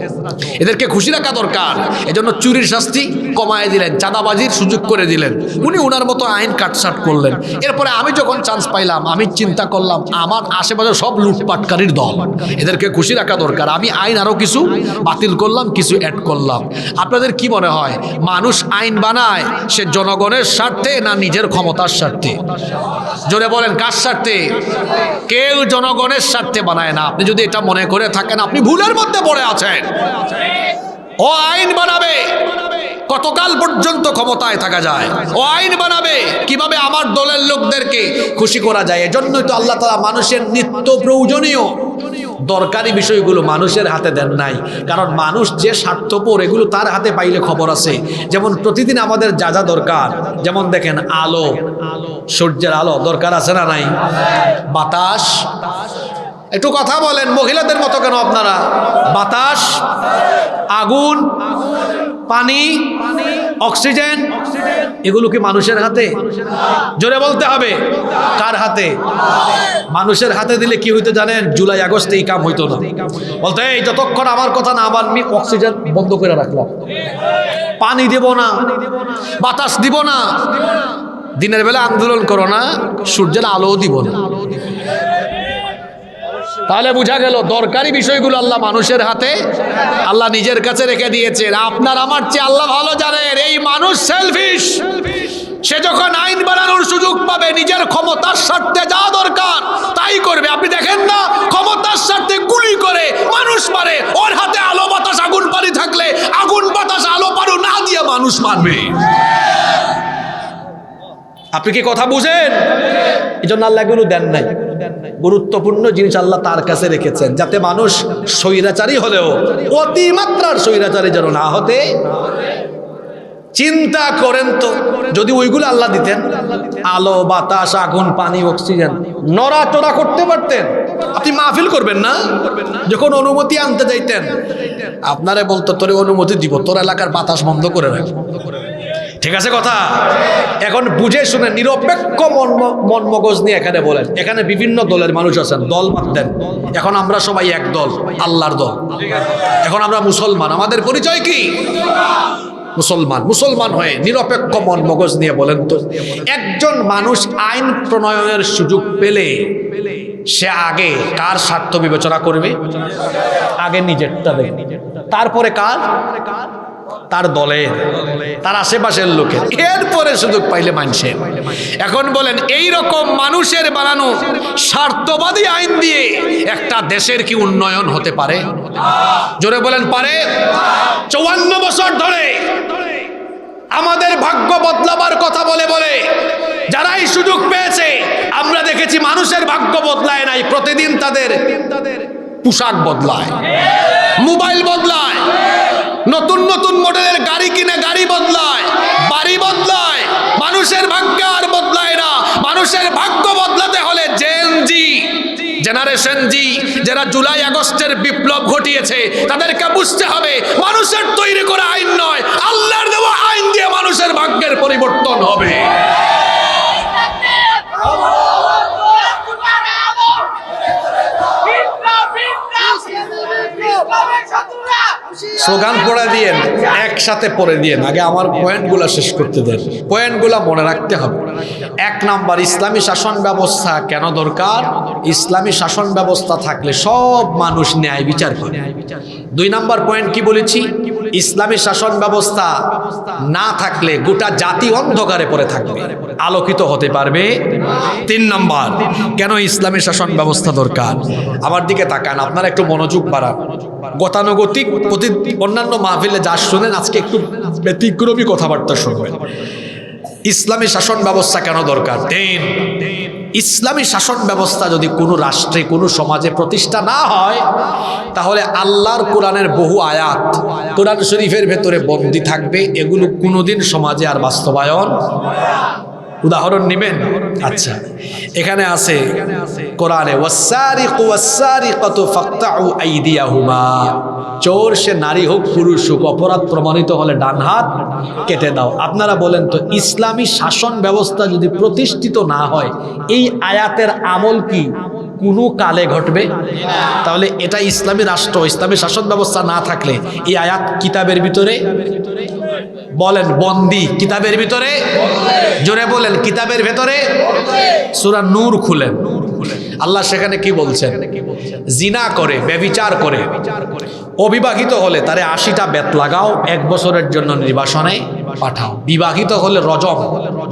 এদেরকে খুশি রাখা দরকার। এজন্য চুরির শাস্তি কমায় দিলেন, চাঁদাবাজির সুযোগ করে দিলেন। উনি ওনার মতো আইন কাটছাট করলেন। এরপরে আমি যখন চান্স পাইলাম, আমি চিন্তা করলাম আমার আশেপাশে সব লুটপাটকারীর দল, এদেরকে খুশি রাখা দরকার। আমি আইন আরো কিছু বাতিল করলাম, কিছু অ্যাড করলাম। আপনাদের কি মনে হয় মানুষ আইন বানায় সে জনগণের স্বার্থে না নিজের ক্ষমতার স্বার্থে? জোরে বলেন, কার স্বার্থে? কেউ জনগণের স্বার্থে বানায় না। আপনি যদি এটা মনে করে থাকেন আপনি ভুলের মধ্যে পড়ে আছেন। ও আইন বানাবে কতকাল পর্যন্ত ক্ষমতায় থাকা যায়, ও আইন বানাবে কিভাবে আমার দলের লোকদেরকে খুশি করা যায়। এজন্যই তো আল্লাহ তাআলা মানুষের নিত্য প্রয়োজনীয় দরকারি বিষয়গুলো মানুষের হাতে দেন নাই, কারণ মানুষ যে স্বার্থপর এগুলো তার হাতে পাইলে খবর আছে। যেমন প্রতিদিন আমাদের যা যা দরকার, যেমন দেখেন আলো, সূর্যের আলো দরকার আছে না নাই? বাতাস, একটু কথা বলেন, মহিলাদের মতো কেন আপনারা? বাতাস, আগুন, পানি, অক্সিজেন, এগুলো কি মানুষের হাতে? জোরে বলতে হবে, কার হাতে? মানুষের হাতে দিলে কি হইতো জানেন? জুলাই আগস্টে এই কাম হইতো না। বলতে এই যতক্ষণ আমার কথা না মানবি অক্সিজেন বন্ধ করে রাখলাম, পানি দেব না, বাতাস দিব না, দিনের বেলা আন্দোলন করো না, সূর্যের আলোও দিব না। তাহলে বোঝা গেল দরকারি বিষয়গুলো আল্লাহ মানুষের হাতে, আল্লাহ নিজের কাছে রেখে দিয়েছেন। আপনার আমার চেয়ে আল্লাহ ভালো জানেন এই মানুষ সেলফিশ। সে যখন আইন বানানোর সুযোগ পাবে নিজের ক্ষমতার স্বার্থে যা দরকার তাই করবে। আপনি দেখেন না ক্ষমতার স্বার্থে গুলি করে মানুষ মারে, ওর হাতে আলো বাতাস আগুন পানি থাকলে আগুন বাতাস আলো পানি না দিয়ে মানুষ মারবে। আপনি কি কথা বুঝেন? এই জন্য আল্লাহ এগুলো দেন নাই। গুরুত্বপূর্ণ জিনিস আল্লাহ তার কাছে রেখেছেন যাতে মানুষ স্বৈরাচারী হলেও অতিমাত্রার স্বৈরাচারী যেন না হতে। চিন্তা করেন তো যদি ওইগুলো আল্লাহ দিতেন, আলো বাতাস আগুন পানি অক্সিজেন, নড়াচড়া করতে পারতেন, আপনি মাহফিল করবেন না? যখন অনুমতি আনতে যাইতেন আপনারে বলতো তোরে অনুমতি দিব, তোর এলাকার বাতাস বন্ধ করে রাখ। ঠিক আছে কথা? এখন বুঝে শুনে নিরপেক্ষ মন মগজ নিয়ে এখানে বলেন, এখানে বিভিন্ন দলের মানুষ আছেন, দল বাদ দেন। এখন আমরা সবাই এক দল, আল্লাহর দল। এখন আমরা মুসলমান, আমাদের পরিচয় কি? মুসলমান। মুসলমান হয়ে নিরপেক্ষ মন মগজ নিয়ে বলেন তো, একজন মানুষ আইন প্রণয়নের সুযোগ পেলে সে আগে কার স্বার্থ বিবেচনা করবে? আগে নিজেরটা দেখবে, তারপরে কার? তার দলের, তার আশেপাশের লোকের, এরপরে সুযোগ পাইলে মানুষের। এখন বলেন এই রকম মানুষের বানানো স্বার্থবাদী আইন দিয়ে একটা দেশের কি উন্নয়ন হতে পারে? জোরে বলেন পারে? ৫৪ বছর ধরে আমাদের ভাগ্য বদলাবার কথা বলে বলে যারাই সুযোগ পেয়েছে আমরা দেখেছি মানুষের ভাগ্য বদলায় নাই। প্রতিদিন তাদের পোশাক বদলায়, মোবাইল বদলায়, নতুন নতুন মডেলের গাড়ি কিনে গাড়ি বদলায়, বাড়ি বদলায়। মানুষের ভাগ্য আর বদলায় না। মানুষের ভাগ্য বদলাতে হলে জেনারেশন জি যারা জুলাই আগস্টের বিপ্লব ঘটিয়েছে তাদেরকে বুঝতে হবে মানুষের তৈরি করা আইন নয়, আল্লাহর দেওয়া আইন দিয়ে মানুষের ভাগ্যের পরিবর্তন হবে। স্লোগান পড়ে দিয়েন, একসাথে পড়ে দিয়েন। আগে আমার পয়েন্টগুলো শেষ করতে দেন, পয়েন্টগুলো মনে রাখতে হবে। ১ নাম্বার, ইসলামী শাসন ব্যবস্থা কেন দরকার? ইসলামী শাসন ব্যবস্থা থাকলে সব মানুষ ন্যায় বিচার করে। ২ নাম্বার পয়েন্ট কি বলেছি? ইসলামী শাসন ব্যবস্থা না থাকলে গোটা জাতি অন্ধকারে পড়ে থাকবে, আলোকিত হতে পারবে। 3 নম্বর, কেন ইসলামী শাসন ব্যবস্থা দরকার? আমার দিকে তাকান, আপনারা একটু মনোযোগ বাড়ান। গতানুগতিক অন্যান্য মাহফিলে যা শুনেন, আজকে একটু ব্যতিক্রমী কথাবার্তা শুনবেন। ইসলামী শাসন ব্যবস্থা কেন দরকার? ইসলামী শাসন ব্যবস্থা যদি কোনো রাষ্ট্রে, কোনো সমাজে প্রতিষ্ঠা না হয়, তাহলে আল্লাহর কোরআনের বহু আয়াত কোরআন শরীফের ভেতরে বন্দী থাকবে, এগুলো কোনোদিন সমাজে আর বাস্তবায়ন। উদাহরণ নেবেন? আচ্ছা, এখানে আছে কোরআনে ওয়াসসারিকু ওয়াসসারিকাতু ফাকতাউ আইদিয়াহুমা, চোর সে নারী হোক পুরুষ হোক, অপরাধ প্রমাণিত হলে ডান হাত কেটে দাও। আপনারা বলেন তো, ইসলামী শাসন ব্যবস্থা যদি প্রতিষ্ঠিত না হয়, এই আয়াতের আমল কি কোনো কালে ঘটবে? তাহলে এটা ইসলামী রাষ্ট্র, ইসলামী শাসন ব্যবস্থা না থাকলে এই আয়াত কিতাবের ভিতরে, বলেন বন্দি কিতাবের ভিতরে, জোরে বলেন কিতাবের ভেতরে। সূরা নূর খুলেন, আল্লাহ সেখানে কি বলছেন? জিনা করে, ব্যভিচার করে, অবিবাহিত হলে তারে 80টা বেত লাগাও, 1 বছরের জন্য নির্বাসনে পাঠাও, বিবাহিত হলে রজম,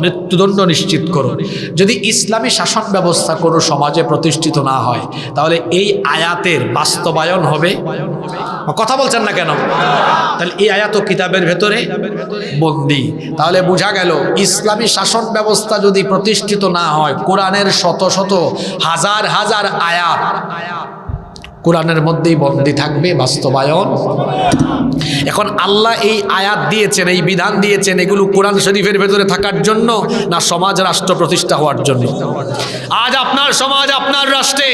মৃত্যুদণ্ড নিশ্চিত করো। যদি ইসলামী শাসন ব্যবস্থা কোনো সমাজে প্রতিষ্ঠিত না হয়, তাহলে এই আয়াতের বাস্তবায়ন হবে? কথা বলছেন না কেন? তাহলে এই আয়াত কিতাবের ভেতরে বন্দী। তাহলে বোঝা গেল, ইসলামী শাসন ব্যবস্থা যদি প্রতিষ্ঠিত না হয়, কোরআনের শত শত হাজার হাজার আয়াত কোরআনের মধ্যেই বন্দী থাকবে, বাস্তবায়ন। এখন আল্লাহ এই আয়াত দিয়েছেন, এই বিধান দিয়েছেন, এগুলো কোরআন শরীফের ভেতরে থাকার জন্য না সমাজ রাষ্ট্র প্রতিষ্ঠা হওয়ার জন্য? আজ আপনার সমাজ, আপনার রাষ্ট্রে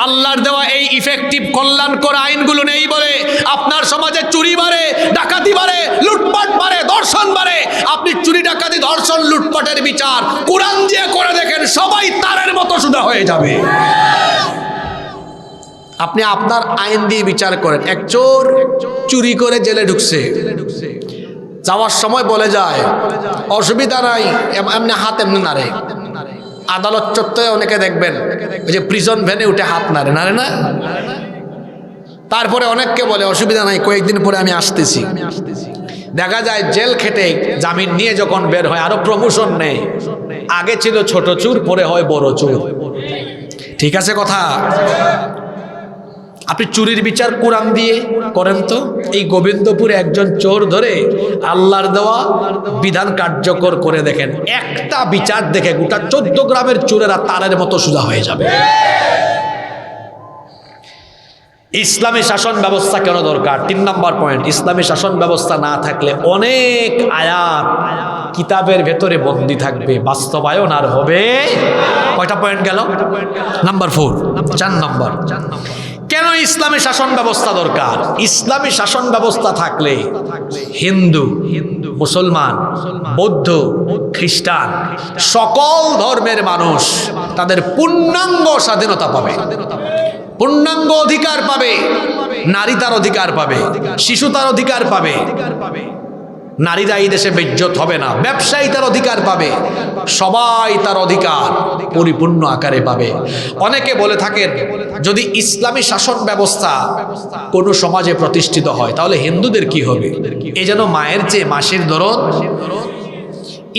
আল্লাহর দেওয়া এই ইফেক্টিভ কল্যাণকর আইনগুলো নেই বলে আপনার সমাজে চুরি বাড়ে, ডাকাতি বাড়ে, লুটপাট বাড়ে, ধর্ষণ বাড়ে। আপনি চুরি, ডাকাতি, ধর্ষণ, লুটপাটের বিচার কোরআন দিয়ে করে দেখেন, সবাই তারের মতো সুদা হয়ে যাবে। আপনি আপনার আইন দিয়ে বিচার করেন। এক চোর চুরি করে জেলে ঢুকছে, যাওয়ার সময় বলে যায় অসুবিধা নাই, এমনি হাত এমনি নাড়ে। আদালত চত্বরে অনেকে দেখবেন ওই যে প্রিজন ভ্যানে উঠে হাত নাড়ে, নাড়ে না? তারপরে অনেককে বলে অসুবিধা নাই, কয়েকদিন পরে আমি আসতেছি। দেখা যায় জেল খেটে জামিন নিয়ে যখন বের হয়, আরো প্রমোশন নেই। আগে ছিল ছোট চোর, পরে হয় বড় চোর। ঠিক আছে কথা? আপনি চুরির বিচার কোরআন দিয়ে করেন তো। এই গোবিন্দপুরে একজন চোর ধরে আল্লাহর দেওয়া বিধান কার্যকর করে দেখেন, একটা বিচার দেখে গোটা 14 গ্রামের চোরেরা তারের মতো সোজা হয়ে যাবে। ইসলামী শাসন ব্যবস্থা কেন দরকার? 3 নম্বর পয়েন্ট, ইসলামী শাসন ব্যবস্থা না থাকলে অনেক আয়াত কিতাবের ভেতরে বন্দী থাকবে, বাস্তবায়ন আর হবে। কয়টা পয়েন্ট গেল? নাম্বার 4, 4 নম্বর। কেন ইসলামী শাসন ব্যবস্থা দরকার? ইসলামী শাসন ব্যবস্থা থাকলে হিন্দু, মুসলমান, বৌদ্ধ, খ্রিস্টান, সকল ধর্মের মানুষ তাদের পূর্ণাঙ্গ স্বাধীনতা পাবে, পূর্ণাঙ্গ অধিকার পাবে। নারী তার অধিকার পাবে, শিশু তার অধিকার পাবে, নারীরা এই দেশে বেইজ্জত হবে না, ব্যবসায়ী তার অধিকার পাবে, সবাই তার অধিকার পরিপূর্ণ আকারে পাবে। অনেকে বলে থাকেন, যদি ইসলামী শাসন ব্যবস্থা কোনো সমাজে প্রতিষ্ঠিত হয়, তাহলে হিন্দুদের কি হবে? এ যেন মায়ের চেয়ে মাসির দরদ।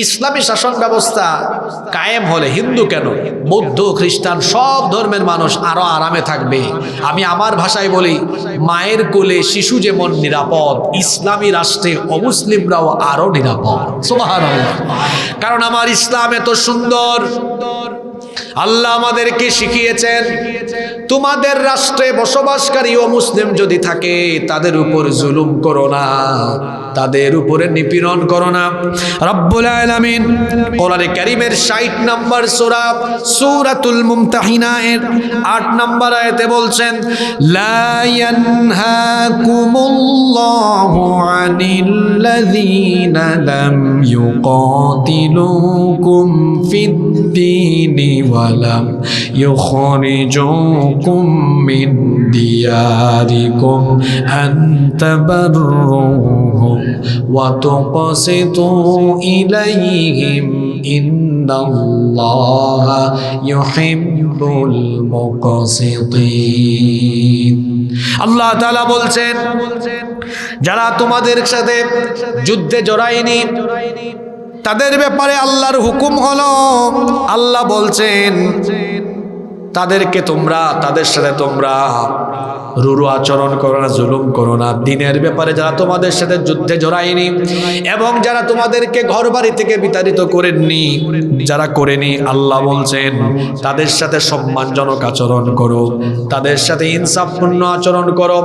ইসলামী শাসন ব্যবস্থা কায়েম হলে হিন্দু কেন, বৌদ্ধ, খ্রিস্টান, সব ধর্মের মানুষ আরো আরামে থাকবে। আমি আমার ভাষায় বলি, মায়ের কোলে শিশু যেমন নিরাপদ, ইসলামী রাষ্ট্রে অমুসলিমরাও আরো নিরাপদ। সুবহানাল্লাহ। কারণ আমার ইসলাম এত সুন্দর। আল্লাহ আমাদেরকে শিখিয়েছেন, তোমাদের রাষ্ট্রে বসবাসকারী অমুসলিম যদি থাকে, তাদের উপর জুলুম করো না, তাদের উপরে নিপীড়ন করো না। রব্বুল আলামিন কোরআনে কারীমের 60 নম্বর সূরা সূরাতুল মুমতাহিনা এর 8 নম্বর আয়াতে বলছেন, লা ইয়ানহাকুমুল্লাহু আনিল্লাযীনা লাম ইউকাতিলুকুম ফিদ-দীনি ওয়া লাম ইউখরিজুকুম মিন দিয়ারিকুম আন তাবাররুহুম ওয়া তুকসিতু ইলাইহিম ইন্নাল্লাহা ইউহিব্বুল মুকসিতিন। আল্লাহ তাআলা বলছেন, যারা তোমাদের সাথে যুদ্ধে জড়ায়নি তাদের ব্যাপারে আল্লাহর হুকুম হলো, আল্লাহ বলছেন তাদের সাথে তোমরা রুরু আচরণ করো না, জুলুম করো না। দিনের ব্যাপারে যারা তোমাদের সাথে যুদ্ধে জড়ায়নি এবং যারা তোমাদেরকে ঘর বাড়ি থেকে বিতাড়িত করেননি, যারা করেনি, আল্লাহ বলছেন তাদের সাথে সম্মানজনক আচরণ করো, তাদের সাথে ইনসাফপূর্ণ আচরণ করো।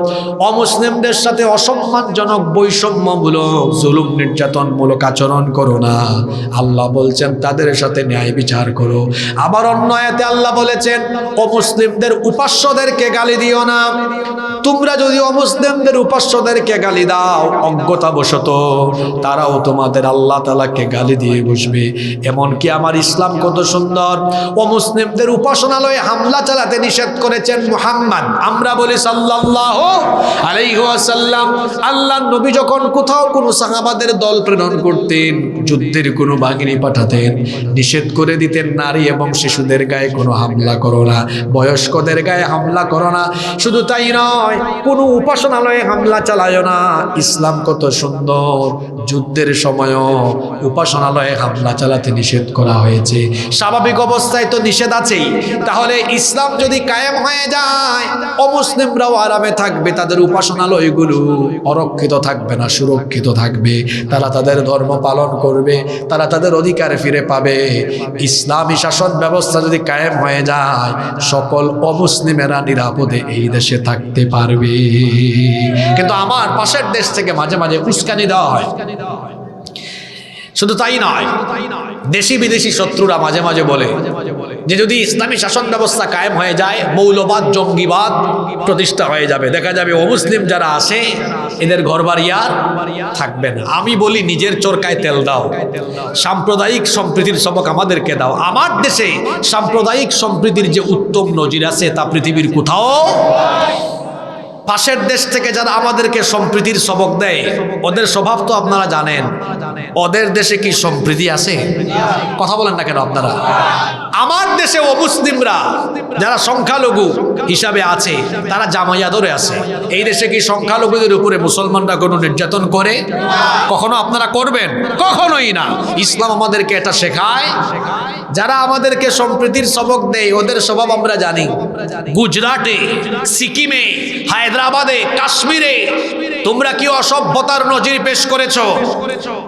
অমুসলিমদের সাথে অসম্মানজনক, বৈষম্যমূলক, জুলুম নির্যাতনমূলক আচরণ করো না। আল্লাহ বলছেন তাদের সাথে ন্যায় বিচার করো। আবার অন্য আয়াতে আল্লাহ বলেছেন অমুসলিমদের উপাস্যদেরকে গালি দিও না। তোমরা যদি অমুসলিমদের উপাস্যদেরকে গালি দাও অজ্ঞতাবশত, তারাও তোমাদের আল্লাহ তাআলাকে গালি দিয়ে বসবে। এমনকি আমার ইসলাম কত সুন্দর, অমুসলিমদের উপাসনালয়ে হামলা চালাতে নিষেধ করেছেন মুহাম্মদ। আমরা বলি সাল্লাল্লাহু আলাইহি ওয়াসাল্লাম। আল্লাহর নবী যখন কোথাও কোনো সাহাবাদের দল প্রেরণ করতেন, যুদ্ধের কোনো বাহিনী পাঠাতেন, নিষেধ করে দিতেন নারী এবং শিশুদের গায়ে কোনো হামলা করো না, বয়স্কদের গায়ে হামলা করো না। শুধু তাই নয়, কোনো উপাসনালয়ে হামলা চালায় না। ইসলাম কত সুন্দর, যুদ্ধের সময়ও উপাসনালয়ে হামলা চালাতে নিষেধ করা হয়েছে। স্বাভাবিক অবস্থায় তো নিষেধ আছেই, তাহলে ইসলাম যদি কায়েম হয়ে যায় অমুসলিমরাও আরামে থাকবে, তাদের উপাসনালয়গুলো অরক্ষিত থাকবে না, সুরক্ষিত থাকবে। তারা তাদের ধর্ম পালন করবে, তারা তাদের অধিকার ফিরে পাবে। ইসলামী শাসন ব্যবস্থা যদি কায়েম হয়ে যায় সকল অমুসলিমেরা নিরাপদে এই দেশে থাকতে পারবে। কিন্তু আমার পাশের দেশ থেকে মাঝে মাঝে উস্কানি দেওয়া হয়। শুধু তাই নয়, দেশি বিদেশি শত্রুরা মাঝে মাঝে বলে যে যদি ইসলামী শাসন ব্যবস্থা কায়েম হয়ে যায় মৌলবাদ, জঙ্গিবাদ প্রতিষ্ঠা হয়ে যাবে, দেখা যাবে অমুসলিম যারা আছে এদের ঘরবাড়ি আর থাকবে না। আমি বলি নিজের চরকায় তেল দাও, সাম্প্রদায়িক সম্প্রীতির সবক আমাদেরকে দাও। আমার দেশে সাম্প্রদায়িক সম্প্রীতির যে উত্তম নজির আছে তা পৃথিবীর কোথাও। পাশের দেশ থেকে যারা আমাদেরকে সম্প্রীতির সবক দেয় ওদের স্বভাব তো আপনারা জানেন। ওদের দেশে কি সম্প্রীতি আছে? কথা বলেন না কেন আপনারা? আমার দেশে অমুসলিমরা যারা সংখ্যালঘু হিসাবে আছে তারা জামাইয়া ধরে আছে। এই দেশে কি সংখ্যালঘুদের উপরে মুসলমানরা কোনো নির্যাতন করে? কখনো আপনারা করবেন? কখনোই না। ইসলাম আমাদেরকে এটা শেখায়। যারা আমাদেরকে সম্প্রীতির সবক দেয় ওদের স্বভাব আমরা জানি। গুজরাটে, সিকিমে, হায়দ্রাবাদে, কাশ্মীরে তোমরা কি অসভ্যতার নজির পেশ করেছো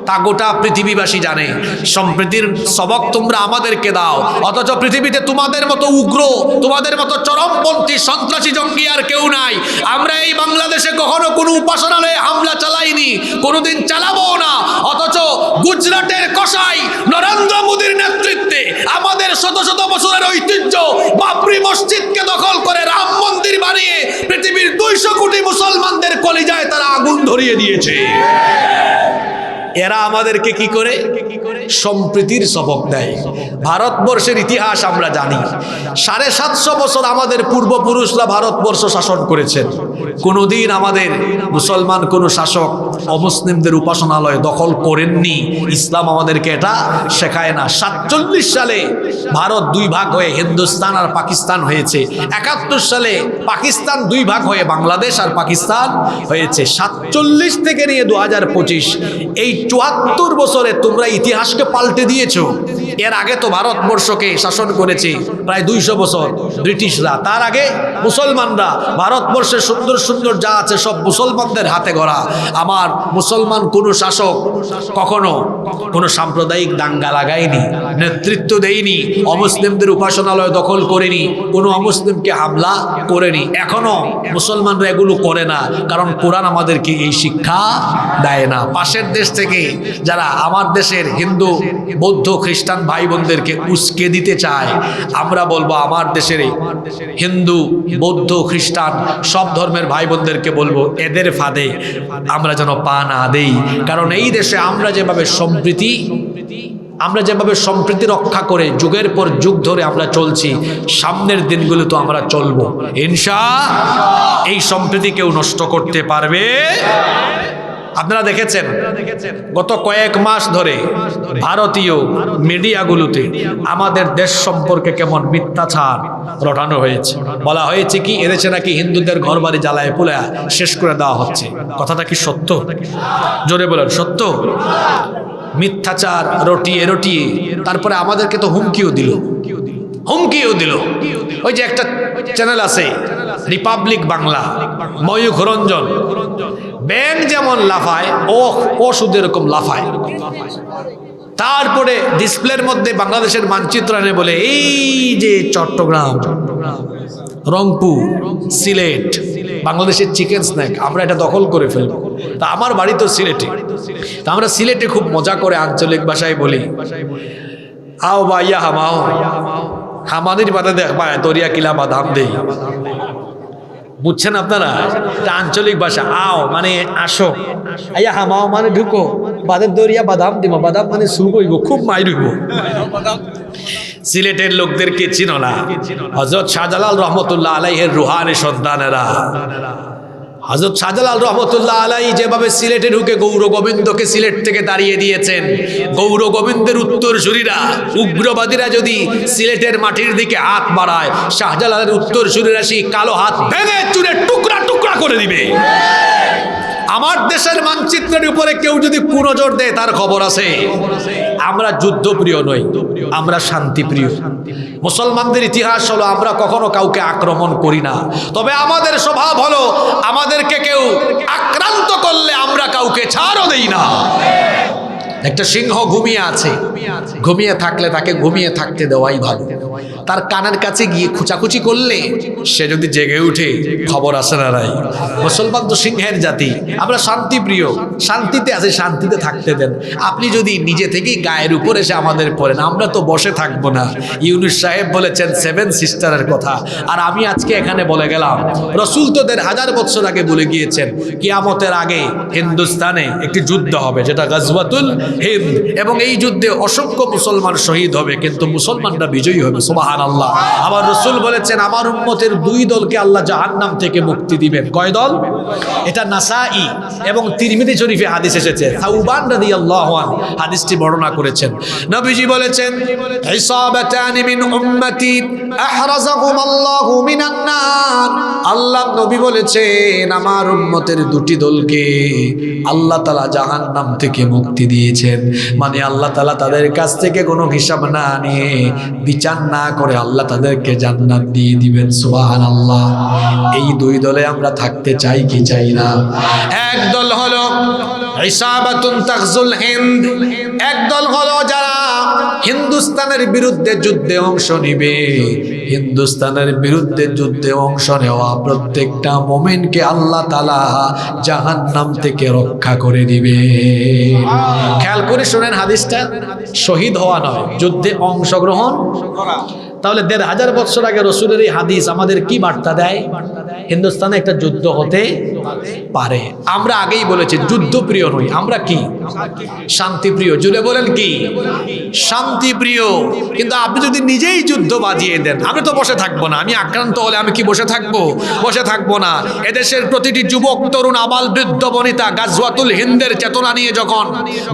তা গোটা পৃথিবীবাসী জানে। সম্প্রীতির সবক তোমরা আমাদেরকে দাও, অথচ পৃথিবীতে তোমাদের মতো উগ্র, তোমাদের মতো চরমপন্থী সন্ত্রাসী জঙ্গি আর কেউ নাই। আমরা এই বাংলাদেশে কখনো কোনো উপাসনালয়ে হামলা চালাইনি, কোনোদিন চালাবো না। অথচ গুজরাটের কসাই নরেন্দ্র মোদীর নেতৃত্বে আমাদের শত শত বছরের ঐতিহ্য বাবরি মসজিদকে দখল করে রাম মন্দির বানিয়ে পৃথিবীর 200 কোটি মুসলমানদের কলিজায় তারা আগুন ধরিয়ে দিয়েছে। এরা আমাদেরকে কি করে? সম্প্রীতির সবক দেয়। ভারতবর্ষের ইতিহাস আমরা জানি। 750 বছর আমাদের পূর্বপুরুষরা ভারতবর্ষ শাসন করেছেন। কোনোদিন আমাদের মুসলমান কোন শাসক অমুসলিমদের উপাসনালয় দখল করেননি। ইসলাম আমাদেরকে এটা শেখায় না। 47 সালে ভারত 2 ভাগ হয়ে হিন্দুস্তান আর পাকিস্তান হয়েছে। 71 সালে পাকিস্তান 2 ভাগ হয়ে বাংলাদেশ আর পাকিস্তান হয়েছে। 47 থেকে নিয়ে 2025 এই 74 বছরে তোমরা ইতিহাসকে পাল্টে দিয়েছো। এর আগে তো ভারতবর্ষকে শাসন করেছে প্রায় 200 বছর ব্রিটিশরা। তার আগে মুসলমানরা। ভারতবর্ষের সুন্দর সুন্দর যা আছে সব মুসলমানদের হাতে গড়া। আমার মুসলমান কোনো শাসক কখনো কোনো সাম্প্রদায়িক দাঙ্গা লাগায়নি, নেতৃত্ব দেয়নি, অমুসলিমদের উপাসনালয় দখল করেনি, কোনো অমুসলিমকে হামলা করেনি। এখনো মুসলমানরা এগুলো করে না, কারণ কোরআন আমাদেরকে এই শিক্ষা দেয় না। পাশের দেশ থেকে যারা আমার দেশের হিন্দু, বৌদ্ধ, খ্রিস্টান ভাই বোনদেরকে উস্কে দিতে চায়, আমরা বলবো আমার দেশের হিন্দু, বৌদ্ধ, খ্রিস্টান সব ধর্মের ভাই বোনদেরকে বলবো এদের ফাঁদে আমরা যেন পা না দেই। কারণ এই দেশে আমরা যেভাবে সম্প্রীতি রক্ষা করে যুগের পর যুগ ধরে আমরা চলছি, সামনের দিনগুলো তো আমরা চলবো ইনশাআল্লাহ। এই সম্প্রীতি কেউ নষ্ট করতে পারবে? আপনারা দেখেছেন গত কয়েক মাস ধরে ভারতীয় মিডিয়াগুলোতে আমাদের দেশ সম্পর্কে কেমন মিথ্যাচার রটানো হয়েছে। বলা হয়েছে কি এদেশে নাকি হিন্দুদের ঘরবাড়ি জ্বালায় পুড়ে শেষ করে দেওয়া হচ্ছে। কথাটা কি সত্য? জোরে বলেন, সত্য? মিথ্যাচার রটিয়ে রটিয়ে তারপরে আমাদেরকে তো হুমকিও দিল। ওই যে একটা চ্যানেল আছে রিপাবলিক বাংলা, ময়ূখ রঞ্জন, ব্যাং যেমন লাফায় ও শুধু এরকম লাফায়। তারপরে ডিসপ্লের মধ্যে বাংলাদেশের মানচিত্র এনে বলে এই যে চট্টগ্রাম, রংপুর, সিলেট বাংলাদেশের চিকেন স্ন্যাক, আমরা এটা দখল করে ফেলবো। তা আমার বাড়ি তো সিলেটে, তা আমরা সিলেটে খুব মজা করে আঞ্চলিক ভাষায় বলি, আও বা ইয়া হামাও, হামানির বাদে দেখবা দরিয়া কিলা বাদাম দেই। বুঝছেন আপনারা? এটা আঞ্চলিক ভাষা। আও মানে আসো, আইয়া হামাও মানে ঢুকো, বাদের দরিয়া বাদাম দিব, বাদাম মানে সুপ হইব, খুব মাইর হইব। সিলেটের লোকদেরকে চিনো না? হযরত শাহজালাল রহমতুল্লাহ আলাইহির রুহানি সন্তানেরা, হযরত শাহজালাল রহমতুল্লাহ আলাইহি যেভাবে সিলেটে ঢুকে গৌর গোবিন্দকে সিলেট থেকে তাড়িয়ে দিয়েছেন, গৌর গোবিন্দের উত্তরসূরিরা উগ্রবাদীরা যদি সিলেটের মাটির দিকে হাত বাড়ায়, শাহজালালের উত্তরসূরিরা সেই কালো হাত ভেঙে চুরে টুকরা টুকরা করে দিবে। আমার দেশের মানচিত্রের উপরে কেউ যদি কুনজর দেয় তার খবর আছে। আমরা যুদ্ধপ্রিয় নই, আমরা শান্তিপ্রিয়। মুসলমানদের ইতিহাস হলো আমরা কখনো কাউকে আক্রমণ করি না, তবে আমাদের স্বভাব হলো আমাদেরকে কেউ আক্রান্ত করলে আমরা কাউকে ছাড়ও দেই না। একটা সিংহ ঘুমিয়ে আছে, ঘুমিয়ে থাকলে তাকে ঘুমিয়ে থাকতে দেওয়াই ভালো। তার কানের কাছে গিয়ে খুচাখুচি করলে সে যদি জেগে উঠে খবর আসে না নাই। মুসলমান তো সিংহের জাতি, আমরা শান্তিপ্রিয়, শান্তিতে আছে, শান্তিতে থাকতে দেন। আপনি যদি নিজে থেকেই গায়ের উপর এসে আমাদের পড়েন, আমরা তো বসে থাকবো না। ইউনুস সাহেব বলেছেন 7 সিস্টারের কথা, আর আমি আজকে এখানে বলে গেলাম। রসুল তো 1500 বছর আগে বলে গিয়েছেন কিয়ামতের আগে হিন্দুস্তানে একটি যুদ্ধ হবে, যেটা গাজওয়াতুল হিন্দ, এবং এই যুদ্ধে অসংখ্য মুসলমান শহীদ হবে, কিন্তু মুসলমানরা বিজয়ী হবে। সুবহানাল্লাহ। আবার রাসূল বলেছেন আমার উম্মতের 2 দলকে আল্লাহ জাহান্নাম থেকে মুক্তি দিবেন। কয় দল? এটা নাসাই এবং তিরমিজি শরীফে হাদিস এসেছে। সাউবান রাদিয়াল্লাহু আনহু হাদিসটি বর্ণনা করেছেন। নবীজি বলেছেন ইসাবাতানি মিন উম্মতি আহরাজাহুমাল্লাহু মিনান নার। আল্লাহ নবী বলেছেন আমার উম্মতের 2টি দলকে আল্লাহ তাআলা জাহান্নাম থেকে মুক্তি দিয়েছেন। মানে আল্লাহ তাআলা তাদের কাছ থেকে কোনো হিসাব না নিয়ে, বিচার না করে আল্লাহ তাদেরকে জান্নাত দিয়ে দিবেন। সুবহানাল্লাহ। এই 2 দলে আমরা থাকতে চাই কি চাই না? এক দল হলো ইসাবাতুন তাগজুল হিন্দ, এক দল হলো যারা হিন্দুস্তানের বিরুদ্ধে যুদ্ধে অংশ নেবে। হিন্দুস্তানের বিরুদ্ধে যুদ্ধে অংশ নেওয়া প্রত্যেকটা মুমিনকে আল্লাহ তাআলা জাহান্নাম থেকে রক্ষা করে দিবে। খেয়াল করে শুনেন হাদিসটা, শহীদ হওয়া নয়, যুদ্ধে অংশগ্রহণ করা। তাহলে 1500 বছর আগে রসুলের এই হাদিস আমাদের কি বার্তা দেয়? হিন্দুস্তানে একটা যুদ্ধ হতে পারে। আমরা আগেই বলেছি যুদ্ধপ্রিয় নই, আমরা কি? শান্তিপ্রিয়। জুড়ে বলেন কি? শান্তিপ্রিয়। কিন্তু আপনি যদি নিজেই যুদ্ধ বাজিয়ে দেন, আমি তো বসে থাকবো না। আমি আক্রান্ত হলে আমি কি বসে থাকবো? বসে থাকবো না। এদেশের প্রতিটি যুবক, তরুণ, আবাল, বৃদ্ধ, বনিতা গাজওয়াতুল হিন্দের চেতনা নিয়ে যখন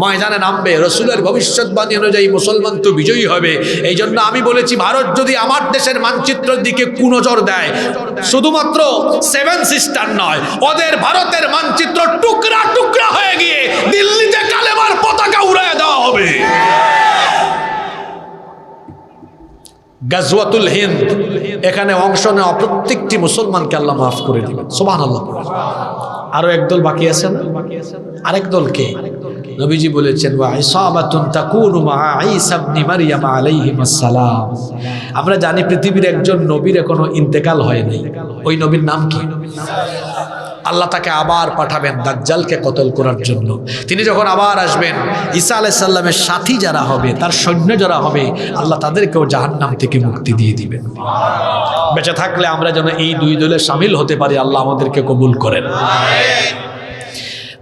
ময়দানে নামবে, রসুলের ভবিষ্যৎবাণী অনুযায়ী মুসলমান তো বিজয়ী হবে। এই জন্য আমি বলেছি ভারত যদি আমার দেশের মানচিত্রের দিকে কুনজর দেয়, শুধুমাত্র 7 সিস্টার নয়, ওদের ভারতের মানচিত্র টুকরা টুকরা হয়ে গিয়ে দিল্লিতে কালেমার পতাকা উড়িয়ে দেওয়া হবে। গাজওয়াতুল হিন্দ, এখানে অংশ নেওয়া প্রত্যেকটি মুসলমানকে আল্লাহ মাফ করে দিবেন। সুবহানাল্লাহ। আরো একদল বাকি আছে না? আরেক দলকে নবীজি বলেছেন ওয়া ইসাবাতুন তাকুনু মা ঈসা ইবনে মারইয়াম আলাইহিস সালাম। আমরা জানি পৃথিবীর একজন নবীর এখনো ইন্তেকাল হয় নাই। ওই নবীর নাম কি? আল্লাহ তাকে আবার পাঠাবেন দাজ্জালকে কতল করার জন্য। তিনি যখন আবার আসবেন, ঈসা আলাইহিস সালামের সাথী যারা হবে, তার সৈন্য যারা হবে, আল্লাহ তাদেরকেও জাহান্নাম থেকে মুক্তি দিয়ে দিবেন। বেঁচে থাকলে আমরা যেন এই 2 দলে শামিল হতে পারি, আল্লাহ আমাদেরকে কবুল করেন।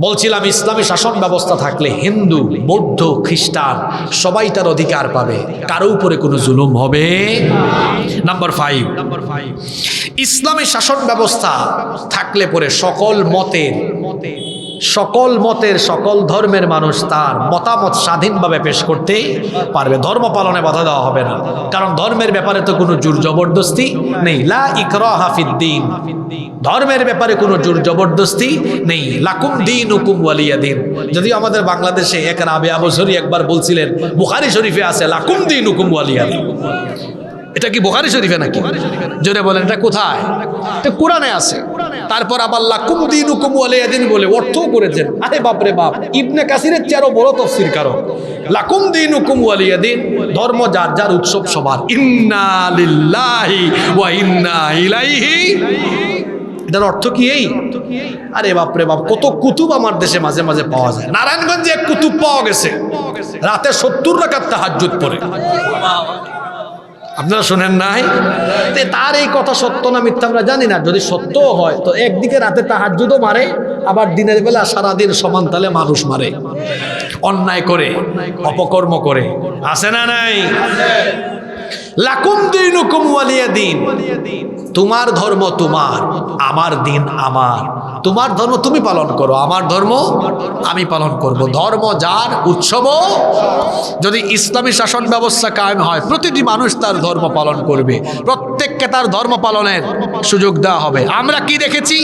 বলছিলাম ইসলামী শাসন ব্যবস্থা থাকলে হিন্দু, বৌদ্ধ, খ্রিস্টান সবাই তার অধিকার পাবে, কারো উপরে কোনো জুলুম হবে। নাম্বার 5, ইসলামী শাসন ব্যবস্থা থাকলে পরে সকল মতের সকল মতের সকল ধর্মের মানুষ তার মতামত স্বাধীনভাবে পেশ করতে পারবে, ধর্ম পালনে বাধা দেওয়া হবে না। কারণ ধর্মের ব্যাপারে তো কোনো জোর জবরদস্তি নেই, লা ইকরাহা ফিদ্দীন, ধর্মের ব্যাপারে কোনো জোর জবরদস্তি নেই। লাকুম দীনুকুম ওয়ালিয়া দীন। যদিও আমাদের বাংলাদেশে এক রাবিয়া বছরই একবার বলছিলেন, বুখারী শরীফে আছে লাকুম দীনুকুম ওয়ালিয়া দীন। এটা কি বুখারী শরীফে নাকি? জোরে বলেন, এটা কোথায়? এটা কোরআনে আছে। তারপর আবার লাকুম দীনুকুম ওয়ালিয়া দীন বলে অর্থও করেছেন। আরে বাপ রে বাপ, ইবনে কাসিরের চেয়েও বড় তাফসীর কারো। লাকুম দীনুকুম ওয়ালিয়া দীন, ধর্ম যার যার, উৎসব সবার। ইন্না লিল্লাহি ওয়া ইন্না ইলাইহি, এটার অর্থ কি এই? আরে বাপরে বাপ, কত কুতুব আমার দেশে মাঝে মাঝে পাওয়া যায়। নারায়ণগঞ্জে এক কুতুব পাওয়া গেছে, রাতে 70 রাকাত তাহাজ্জুদ পড়ে। আপনারা শুনেন নাই? তার এই কথা সত্য না মিথ্যা আমরা জানি না। যদি সত্য হয় তো একদিকে রাতে তাহাজ্জুদও মারে, আবার দিনের বেলা সারাদিন সমান তালে মানুষ মারে, অন্যায় করে, অপকর্ম করে। আছে না নাই? লাকুম দীনুকুম ওয়ালিয়া দীন, তোমার ধর্ম তোমার, আমার দিন আমার। তোমার ধর্ম তুমি পালন করো, আমার ধর্ম আমি পালন করব। ধর্ম যার, উৎসব। যদি ইসলামী শাসন ব্যবস্থা কায়েম হয়, প্রতিটি মানুষ তার ধর্ম পালন করবে, প্রত্যেককে তার ধর্ম পালনের সুযোগ দেওয়া হবে। আমরা কি দেখেছি?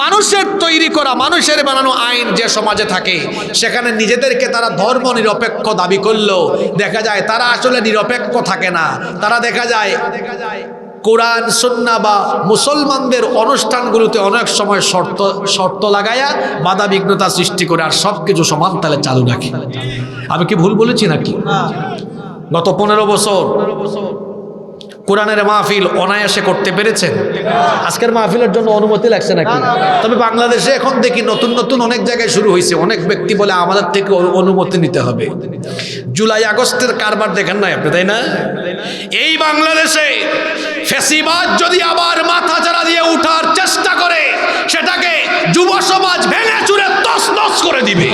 মানুষের তৈরি করা, মানুষের বানানো আইন যে সমাজে থাকে, সেখানে নিজেদেরকে তারা ধর্ম নিরপেক্ষ দাবি করলেও দেখা যায় তারা আসলে নিরপেক্ষ থাকে না। তারা দেখা যায় কোরআন সুন্নাহ বা মুসলমানদের অনুষ্ঠানগুলোতে অনেক সময় শর্ত লাগায়া বাধা বিঘ্নতা সৃষ্টি করে, আর সব কিছু সমান তালে চালু রাখে। আমি কি ভুল বলেছি নাকি? গত 15 বছর কোরআনের মাহফিল অনায়াসে করতে পেরেছেন? আজকের মাহফিলের জন্য অনুমতি লাগছে নাকি? তবে বাংলাদেশে এখন দেখি নতুন নতুন অনেক জায়গায় শুরু হয়েছে। অনেক ব্যক্তি বলে আমাদের থেকে অনুমতি নিতে হবে। জুলাই আগস্টের কারবার দেখেন নাই আপনি, তাই না? এই বাংলাদেশে ফ্যাসিবাদ যদি আবার মাথা চাড়া দিয়ে উঠার চেষ্টা করে, সেটাকে যুব সমাজ ভেঙে চুরে তছনছ করে দিবে।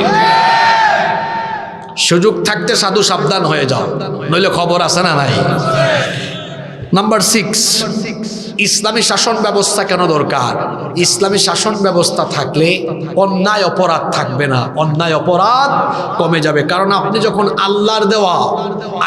সুযোগ থাকতে সাধু সাবধান হয়ে যাও, নইলে খবর আছে না নাই? নাম্বার 6, ইসলামী শাসন ব্যবস্থা কেন দরকার? ইসলামী শাসন ব্যবস্থা থাকলে অন্যায় অপরাধ থাকবে না, অন্যায় অপরাধ কমে যাবে। কারণ আপনি যখন আল্লাহর দেওয়া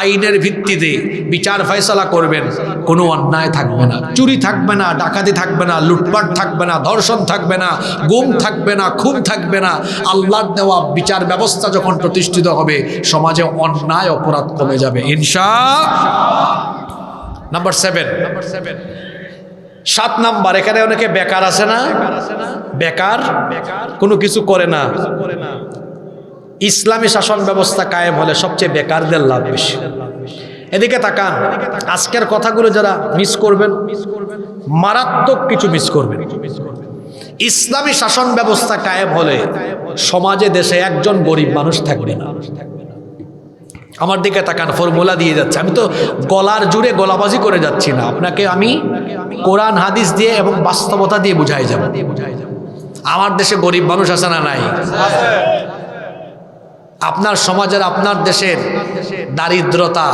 আইনের ভিত্তিতে বিচার ফয়সালা করবেন, কোনো অন্যায় থাকবে না, চুরি থাকবে না, ডাকাতি থাকবে না, লুটপাট থাকবে না, ধর্ষণ থাকবে না, গুম থাকবে না, খুন থাকবে না। আল্লাহর দেওয়া বিচার ব্যবস্থা যখন প্রতিষ্ঠিত হবে, সমাজে অন্যায় অপরাধ কমে যাবে ইনশাআল্লাহ। নাম্বার 7, 7 নাম্বার, এখানে অনেকে বেকার আছে না? বেকার, কোনো কিছু করে না। ইসলামী শাসন ব্যবস্থা কায়েম হলে সবচেয়ে বেকারদের লাভ বেশি। এদিকে তাকান, আজকের কথাগুলো যারা মিস করবেন, মারাত্মক কিছু মিস করবেন। ইসলামী শাসন ব্যবস্থা কায়েম হলে সমাজে, দেশে একজন গরিব মানুষ থাকবে না। আমার দিকে তাকান, ফর্মুলা দিয়ে যাচ্ছে। আমি তো গলার জুড়ে গলাবাজি করে যাচ্ছি না, আপনাকে আমি কোরআন হাদিস দিয়ে এবং বাস্তবতা দিয়ে বুঝাই যাব। আমার দেশে গরিব মানুষ আছে না নাই? আপনার সমাজের, আপনার দেশের দারিদ্রতা,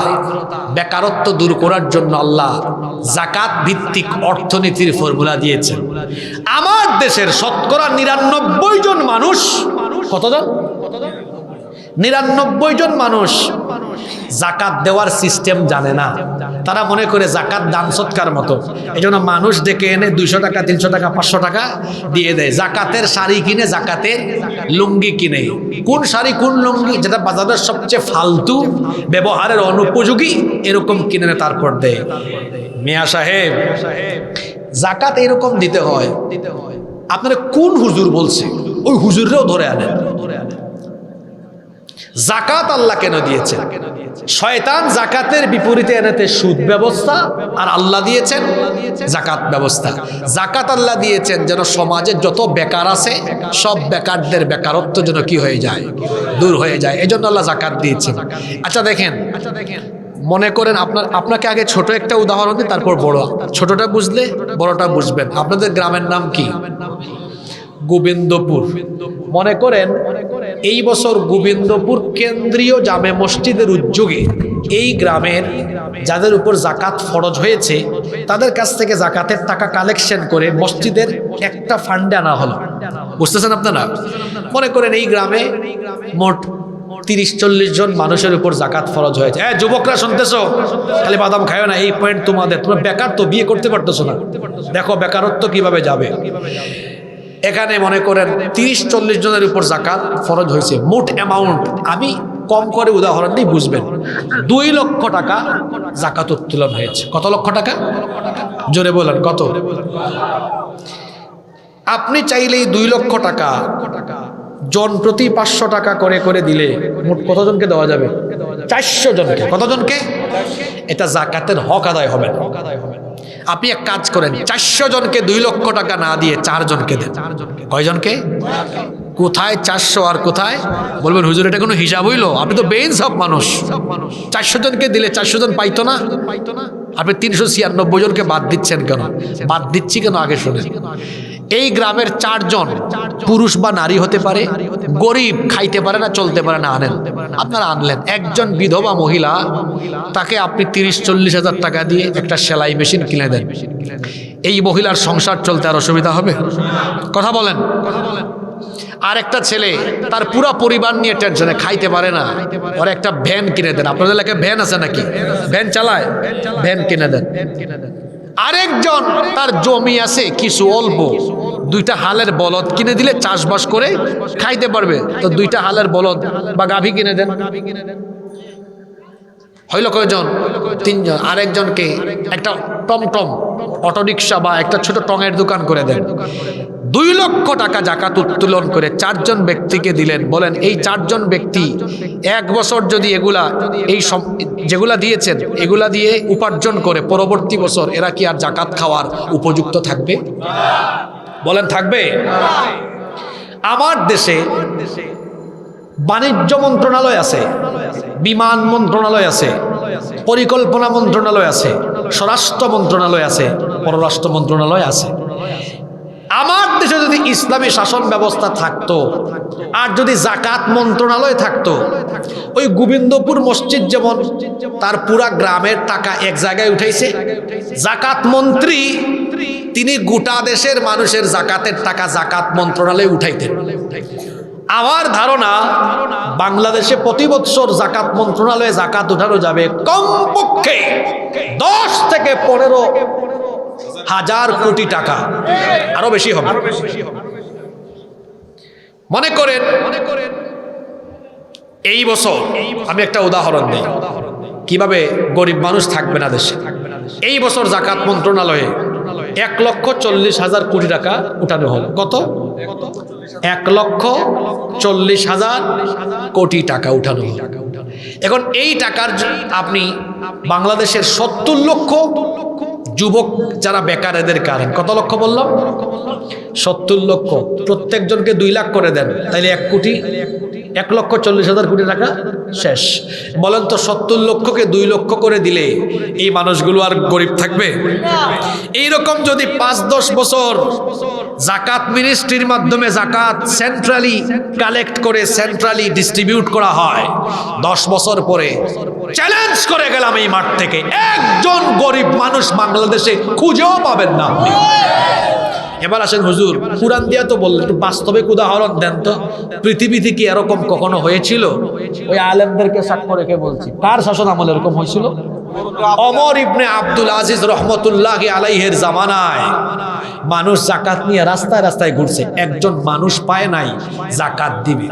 বেকারত্ব দূর করার জন্য আল্লাহ যাকাত ভিত্তিক অর্থনীতির ফর্মুলা দিয়েছেন। আমার দেশের শতকরা 99 জন মানুষ, কতজন? 99 জন মানুষ জাকাত দেওয়ার সিস্টেম জানে না। তারা মনে করে জাকাত দান সৎকার মতো, এই জন্য মানুষ ডেকে এনে 200 টাকা, 300 টাকা, 500 টাকা দিয়ে দেয়। জাকাতের শাড়ি কিনে, জাকাতের লুঙ্গি কিনে। কোন শাড়ি কোন লুঙ্গি যেটা বাজারের সবচেয়ে ফালতু, ব্যবহারের অনুপযোগী, এরকম কিনে তারপর দেয়। মিয়া সাহেব, জাকাত এরকম দিতে হয়। আপনারা কোন হুজুর বলছে, ওই হুজুররেও ধরে আনেন। জাকাত আল্লাহ কেন দিয়েছে? শয়তান জাকাতের বিপরীতে এনেতে সুদ ব্যবস্থা, আর আল্লাহ দিয়েছেন জাকাত ব্যবস্থা। জাকাত আল্লাহ দিয়েছেন যেন সমাজে যত বেকার আছে, সব বেকারদের বেকারত্ব যেন কি হয়ে যায়, দূর হয়ে যায়। এই জন্য আল্লাহ জাকাত দিয়েছেন। আচ্ছা দেখেন, মনে করেন আপনাকে আগে ছোট একটা উদাহরণ দিই, তারপর বড়। ছোটটা বুঝলে বড়টা বুঝবেন। আপনাদের গ্রামের নাম কি? গোবিন্দপুর। মনে করেন এই বছর গোবিন্দপুর কেন্দ্রীয় জামে মসজিদের উদ্যোগে এই গ্রামের যাদের উপর জাকাত ফরজ হয়েছে তাদের কাছ থেকে জাকাতের টাকা কালেকশন করে মসজিদের একটা ফান্ডে আনা হলো। বুঝতেছেন আপনারা? মনে করেন এই গ্রামে মোট 30-40 জন মানুষের উপর জাকাত ফরজ হয়েছে। যুবকরা শুনতেছো, খালি বাদাম খায় না, এই পয়েন্ট তোমাদের। তোমরা বেকার তো, বিয়ে করতে পারতেছো না, দেখো বেকারত্ব কিভাবে যাবে। এখানে মনে করেন 30-40 জনের উপর জাকাত ফরজ হয়েছে। মোট অ্যামাউন্ট আমি কম করে উদাহরণ দিই, বুঝবেন। 2 লক্ষ টাকা জাকাত উত্তোলন হয়েছে। কত লক্ষ টাকা? জোরে বলেন কত? আপনি চাইলেই 2 লক্ষ টাকা জন প্রতি 500 টাকা করে করে দিলে মোট কতজনকে দেওয়া যাবে? 400 জনকে। কতজনকে? এটা জাকাতের হক আদায় হবে না। আপনি এক কাজ করেন, 400 জনকে 2 লক্ষ টাকা না দিয়ে 4 জনকে দেন। কয়জনকে? কোথায় 400 আর কোথায়? বলবেন হুজুর এটা কোনো হিসাব হইল? আপনি তো বেইনসাফ মানুষ। 400 জনকে দিলে 400 জন পাইতো না? আপনি 396 জনকে বাদ দিচ্ছেন কেন? বাদ দিচ্ছি কেন আগে শুনে। এই গ্রামের 4 জন পুরুষ বা নারী হতে পারে, গরিব, খাইতে পারে না, চলতে পারে না, আনেন। আপনারা আনলেন। একজন বিধবা মহিলা, তাকে আপনি 30-40 হাজার টাকা দিয়ে একটা সেলাই মেশিন কিনে দেন। এই মহিলার সংসার চলতে আর অসুবিধা হবে? কথা বলেন। আর একটা ছেলে, তার পুরো পরিবার নিয়ে টেনশনে, খাইতে পারে না, ওর একটা ভ্যান কিনে দেন। আপনাদের এলাকায় ভ্যান আছে নাকি? ভ্যান চালায়, ভ্যান কিনে দেন। আরেকজন, তার জমি আছে কিছু অল্প, 2টা হালের বলদ কিনে দিলে চাষবাস করে খাইতে পারবে, তো 2টা হালের বলদ বা গাভী কিনে দেন। হইল কয়জন? 3 জন। আরেকজনকে একটা টমটম, অটোরিকশা বা একটা ছোট টঙের দোকান করে দেন। 2 লক্ষ টাকা জাকাত উত্তোলন করে 4 জন ব্যক্তিকে দিলেন। বলেন এই 4 জন ব্যক্তি 1 বছর যদি এগুলা, এই যেগুলা দিয়েছেন এগুলা দিয়ে উপার্জন করে, পরবর্তী বছর এরা কি আর জাকাত খাওয়ার উপযুক্ত থাকবে? বলেন থাকবে? আমার দেশে বাণিজ্য মন্ত্রণালয় আছে, বিমান মন্ত্রণালয় আছে, পরিকল্পনা মন্ত্রণালয় আছে, স্বরাষ্ট্র মন্ত্রণালয় আছে, পররাষ্ট্র মন্ত্রণালয় আছে। আমার দেশে যদি ইসলামী শাসন ব্যবস্থা থাকতো আর যদি জাকাত মন্ত্রণালয় থাকতো, ওই গোবিন্দপুর মসজিদ যেমন তার পুরা গ্রামের টাকা এক জায়গায় উঠাইছে, জাকাত মন্ত্রী তিনি গোটা দেশের মানুষের জাকাতের টাকা জাকাত মন্ত্রণালয়ে উঠাইতেন। আমার ধারণা বাংলাদেশে প্রতি বছর জাকাত মন্ত্রণালয়ে জাকাত উঠানো যাবে কমপক্ষে 10 থেকে 15 হাজার কোটি টাকা, আরো বেশি হবে। মনে করেন এই বছর, আমি একটা উদাহরণ দিই কিভাবে গরিব মানুষ থাকবে না দেশে। এই বছর জাকাত মন্ত্রণালয়ে 1,40,000 কোটি টাকা উঠানো হলো। কত? 1,40,000 কোটি টাকা উঠানো হলো। এখন এই টাকার আপনি বাংলাদেশের 70 লক্ষ যুবক যারা বেকার, এদের কারণ কত লক্ষ বললাম? 70 লক্ষ। প্রত্যেকজনকে 2 লাখ করে দেন, তাইলে 1,40,000 কোটি টাকা শেষ। বলেন তো 70 লক্ষকে 2 লক্ষ করে দিলে এই মানুষগুলো আর গরিব থাকবে? এইরকম যদি 5-10 বছর জাকাত মিনিস্ট্রির মাধ্যমে জাকাত সেন্ট্রালি কালেক্ট করে সেন্ট্রালি ডিস্ট্রিবিউট করা হয়, 10 বছর পরে চ্যালেঞ্জ করে গেলাম এই মাঠ থেকে, একজন গরিব মানুষ বাংলাদেশে খুঁজেও পাবেন না আপনি। এবার আসেন হুজুর, কুরআন দিয়া তো বললেন, একটু বাস্তবিক উদাহরণ দেন তো। পৃথিবীতে কি এরকম কখনো হয়েছিল? ওই আলেমদেরকে সাক্ষ্য রেখে বলছি, কার শাসন আমলে এরকম হয়েছিল? ওমর ইবনে আব্দুল আজিজ রহমতুল্লাহি আলাইহির জামানায় মানুষ জাকাত নিয়ে রাস্তায় রাস্তায় ঘুরছে, একজন মানুষ পায় নাই জাকাত দিবে।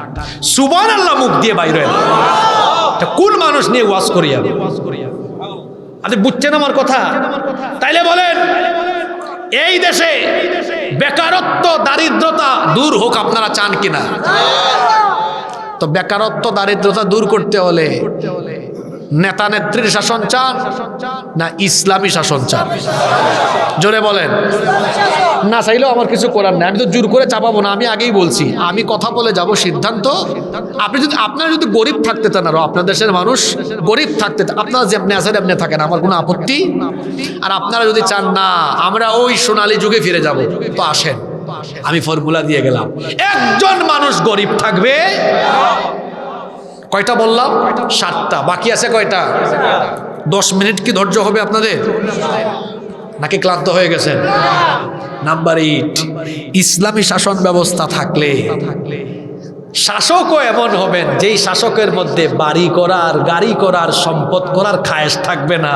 সুবহানাল্লাহ মুখ দিয়ে বাইরে এলো। কোন মানুষ নিয়ে ওয়াজ করি আমি? আপনি বুঝছেন আমার কথা? তাইলে বলেন এই দেশে বেকারত্ব, দারিদ্রতা দূর হোক আপনারা চান কিনা? তো বেকারত্ব, দারিদ্রতা দূর করতে হলে নেতা নেত্রীর শাসন চান না ইসলামী শাসন চান? জোরে বলেন। না চাইলেও আমার কিছু করার নেই, আমি তো জোর করে চাপাবো না। আমি আগেই বলছি, আমি কথা বলে যাব, সিদ্ধান্ত আপনারা যদি গরিব থাকতে চান, আরো আপনার দেশের মানুষ গরিব থাকতে, আপনারা যেমনি আছেন এমনি থাকেন, আমার কোনো আপত্তি। আর আপনারা যদি চান না আমরা ওই সোনালী যুগে ফিরে যাব, তো আসেন, আমি ফর্মুলা দিয়ে গেলাম, একজন মানুষ গরিব থাকবে, কয়টা বললাম? 7টা। বাকি আছে কয়টা? 10 মিনিট কি ধৈর্য হবে আপনাদের, নাকি ক্লান্ত হয়ে গেছেন? নাম্বার 8, ইসলামী শাসন ব্যবস্থা থাকলে শাসকও এমন হবেন যেই শাসকের মধ্যে বাড়ি করার, গাড়ি করার, সম্পদ করার খায়েশ থাকবে না,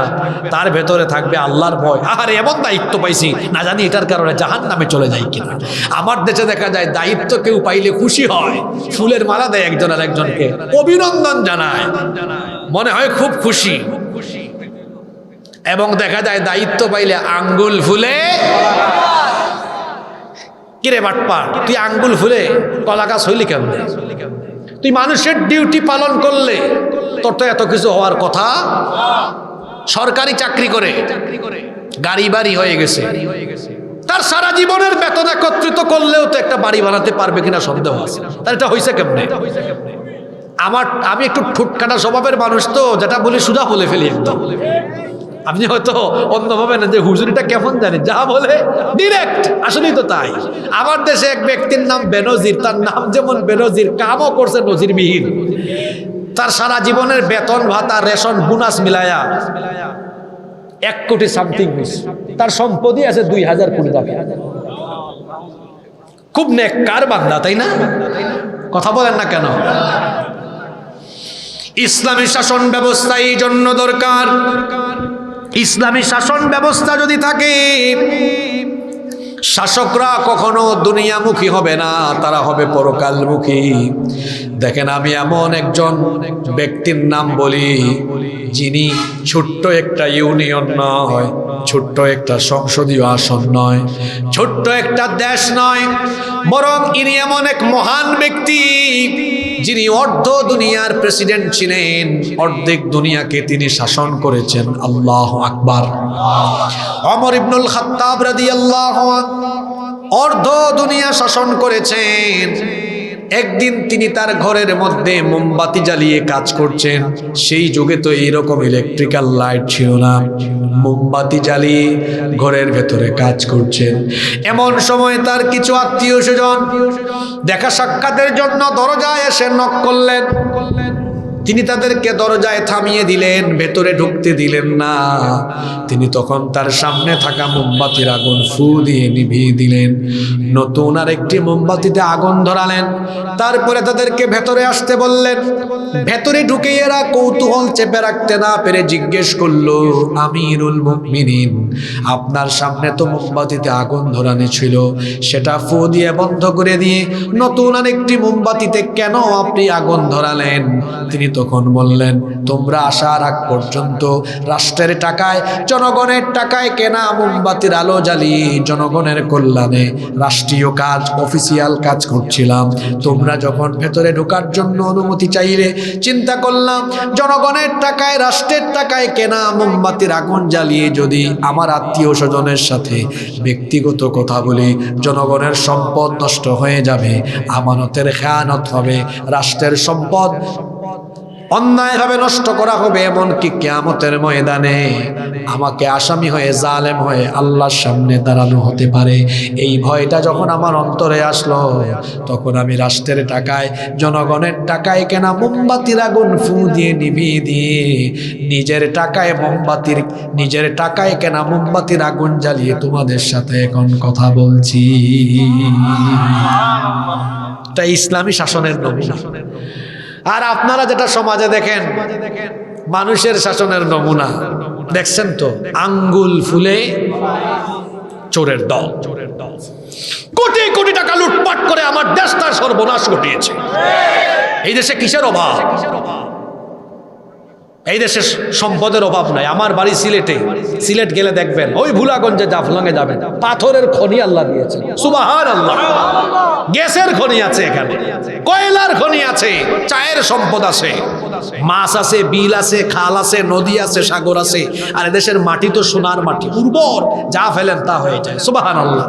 তার ভেতরে থাকবে আল্লাহর ভয়। আর এমন দায়িত্ব পাইছি, না জানি এটার কারণে জাহান্নামে চলে যাই কিনা। আমার দেশে দেখা যায় দায়িত্ব কেউ পাইলে খুশি হয়, ফুলের মালা দেয় একজন আর একজনকে, অভিনন্দন জানায়, মনে হয় খুব খুশি। এবং দেখা যায় দায়িত্ব পাইলে আঙ্গুল ফুলে, কিরে বাটপার, তুই আঙ্গুল ফুলে কলা গাছ হইলি কেমনে? তুই মানুষের ডিউটি পালন করলে তোর তো এত কিছু হওয়ার কথা। সরকারি চাকরি করে গাড়ি বাড়ি হয়ে গেছে, তার সারা জীবনের বেতন একত্রিত করলেও তো একটা বাড়ি বানাতে পারবে কিনা সন্দেহ আছে। তার এটা হয়েছে কেমনে? আমি একটু ঠুটকাটা স্বভাবের মানুষ, তো যেটা বলি সুজা বলে ফেলি একদম। আপনি হয়তো অন্যভাবে না যে হুজুরিটা কেমন জানি, যা বলে ডিরেক্ট, আসলেই তো তাই। আমার দেশে এক ব্যক্তির নাম বেনজির, তার নাম যেমন বেনজির, কামও করছে নজিরবিহীন। তার সারা জীবনের বেতন ভাতা রেশন বোনাস মিলায়া 1 কোটি সামথিং হয়েছে। তার সম্পদই আছে 2000 কোটি টাকা। খুব নেককার বান্দা, তাই না? কথা বলেন না কেন? ইসলামী শাসন ব্যবস্থা এই জন্য দরকার। ইসলামী শাসন ব্যবস্থা যদি থাকে, শাসকরা কখনো দুনিয়ামুখী হবে না, তারা হবে পরকালমুখী। দেখেন, আমি এমন একজন ব্যক্তির নাম বলি, যিনি ছোট্ট একটা ইউনিয়ন নয়, ছোট্ট একটা সংসদীয় আসন নয়, ছোট্ট একটা দেশ নয়, বরং ইনি এমন এক মহান ব্যক্তি যিনি অর্ধ দুনিয়ার প্রেসিডেন্ট ছিলেন, অর্ধেক দুনিয়াকে তিনি শাসন করেছেন। আল্লাহু আকবার। ওমর ইবনুল খাত্তাব রাদিয়াল্লাহু আনহু অর্ধ দুনিয়া শাসন করেছেন। একদিন তিনি তার ঘরের মধ্যে মোমবাতি জ্বালিয়ে কাজ করছেন। সেই যুগে তো এইরকম ইলেকট্রিক্যাল লাইট ছিল না, মোমবাতি জ্বালিয়ে ঘরের ভেতরে কাজ করছেন। এমন সময় তার কিছু আত্মীয় স্বজন দেখা সাক্ষাতের জন্য দরজায় এসে নক করলেন। তিনি তাদেরকে দরজায় থামিয়ে দিলেন, ভেতরে ঢুকতে দিলেন না। তিনি তখন তার সামনে থাকা মোমবাতির আগুন ফু দিয়ে নিভিয়ে দিলেন, নতুন আরেকটি মোমবাতিতে আগুন ধরালেন। তারপরে তাদেরকে ভেতরে আসতে বললেন। ভেতরে ঢুকে এরা কৌতূহল চেপে রাখতে না পেরে জিজ্ঞেস করলো, আমিরুল মুমিনিন, আপনার সামনে তো মোমবাতিতে আগুন ধরানো ছিল, সেটা ফু দিয়ে বন্ধ করে দিয়ে নতুন আরেকটি মোমবাতিতে কেন আপনি আগুন ধরালেন? তিনি তখন বললেন, তোমরা আসার আগ পর্যন্ত রাষ্ট্রের টাকায়, জনগণের টাকায় কেনা মোমবাতির আলো জ্বালিয়ে জনগণের কল্যাণে রাষ্ট্রীয় কাজ, অফিসিয়াল কাজ করছিলাম। তোমরা যখন ভেতরে ঢোকার জন্য অনুমতি চাইলে, চিন্তা করলাম জনগণের টাকায়, রাষ্ট্রের টাকায় কেনা মোমবাতির আগুন জ্বালিয়ে যদি আমার আত্মীয় স্বজনের সাথে ব্যক্তিগত কথা বলি, জনগণের সম্পদ নষ্ট হয়ে যাবে, আমানতের খেয়ানত হবে, রাষ্ট্রের সম্পদ অন্যায়ভাবে নষ্ট করা হবে, এমনকি কিয়ামতের ময়দানে আমাকে আসামি হয়ে, জালেম হয়ে আল্লাহর সামনে দাঁড়ানো হতে পারে। এই ভয়টা যখন আমার অন্তরে আসলো, তখন আমি রাষ্ট্রের টাকায়, জনগণের টাকায় কেনা মোমবাতির আগুন ফু দিয়ে নিভিয়ে দিয়ে নিজের টাকায় কেনা মোমবাতির আগুন জ্বালিয়ে তোমাদের সাথে এখন কথা বলছি। এটা ইসলামী শাসনের নমুনা। আর আপনারা যেটা সমাজে দেখেন মানুষের শাসনের নমুনা, দেখছেন তো, আঙ্গুল ফুলে চোরের দল, কোটি কোটি টাকা লুটপাট করে আমার দেশটার সর্বনাশ ঘটিয়েছে। এই দেশে কিসের অভাব? এই দেশে সম্পদের অভাব নাই। আমার বাড়ি সিলেটে, সিলেট গেলে দেখবেন ওই ভুলাগঞ্জে, জাফলংয়ে যাবেন, পাথরের খনি আল্লাহ দিয়েছে, সুবহানাল্লাহ। গ্যাসের খনি আছে এখানে, কয়লার খনি আছে, চায়ের সম্পদ আছে, মাছ আছে, বিল আছে, খাল আছে, নদী আছে, সাগর আছে। আর এদেশের মাটি তো সোনার মাটি, উর্বর, যা ফেলেন তা হয়ে যায়, সুবহানাল্লাহ।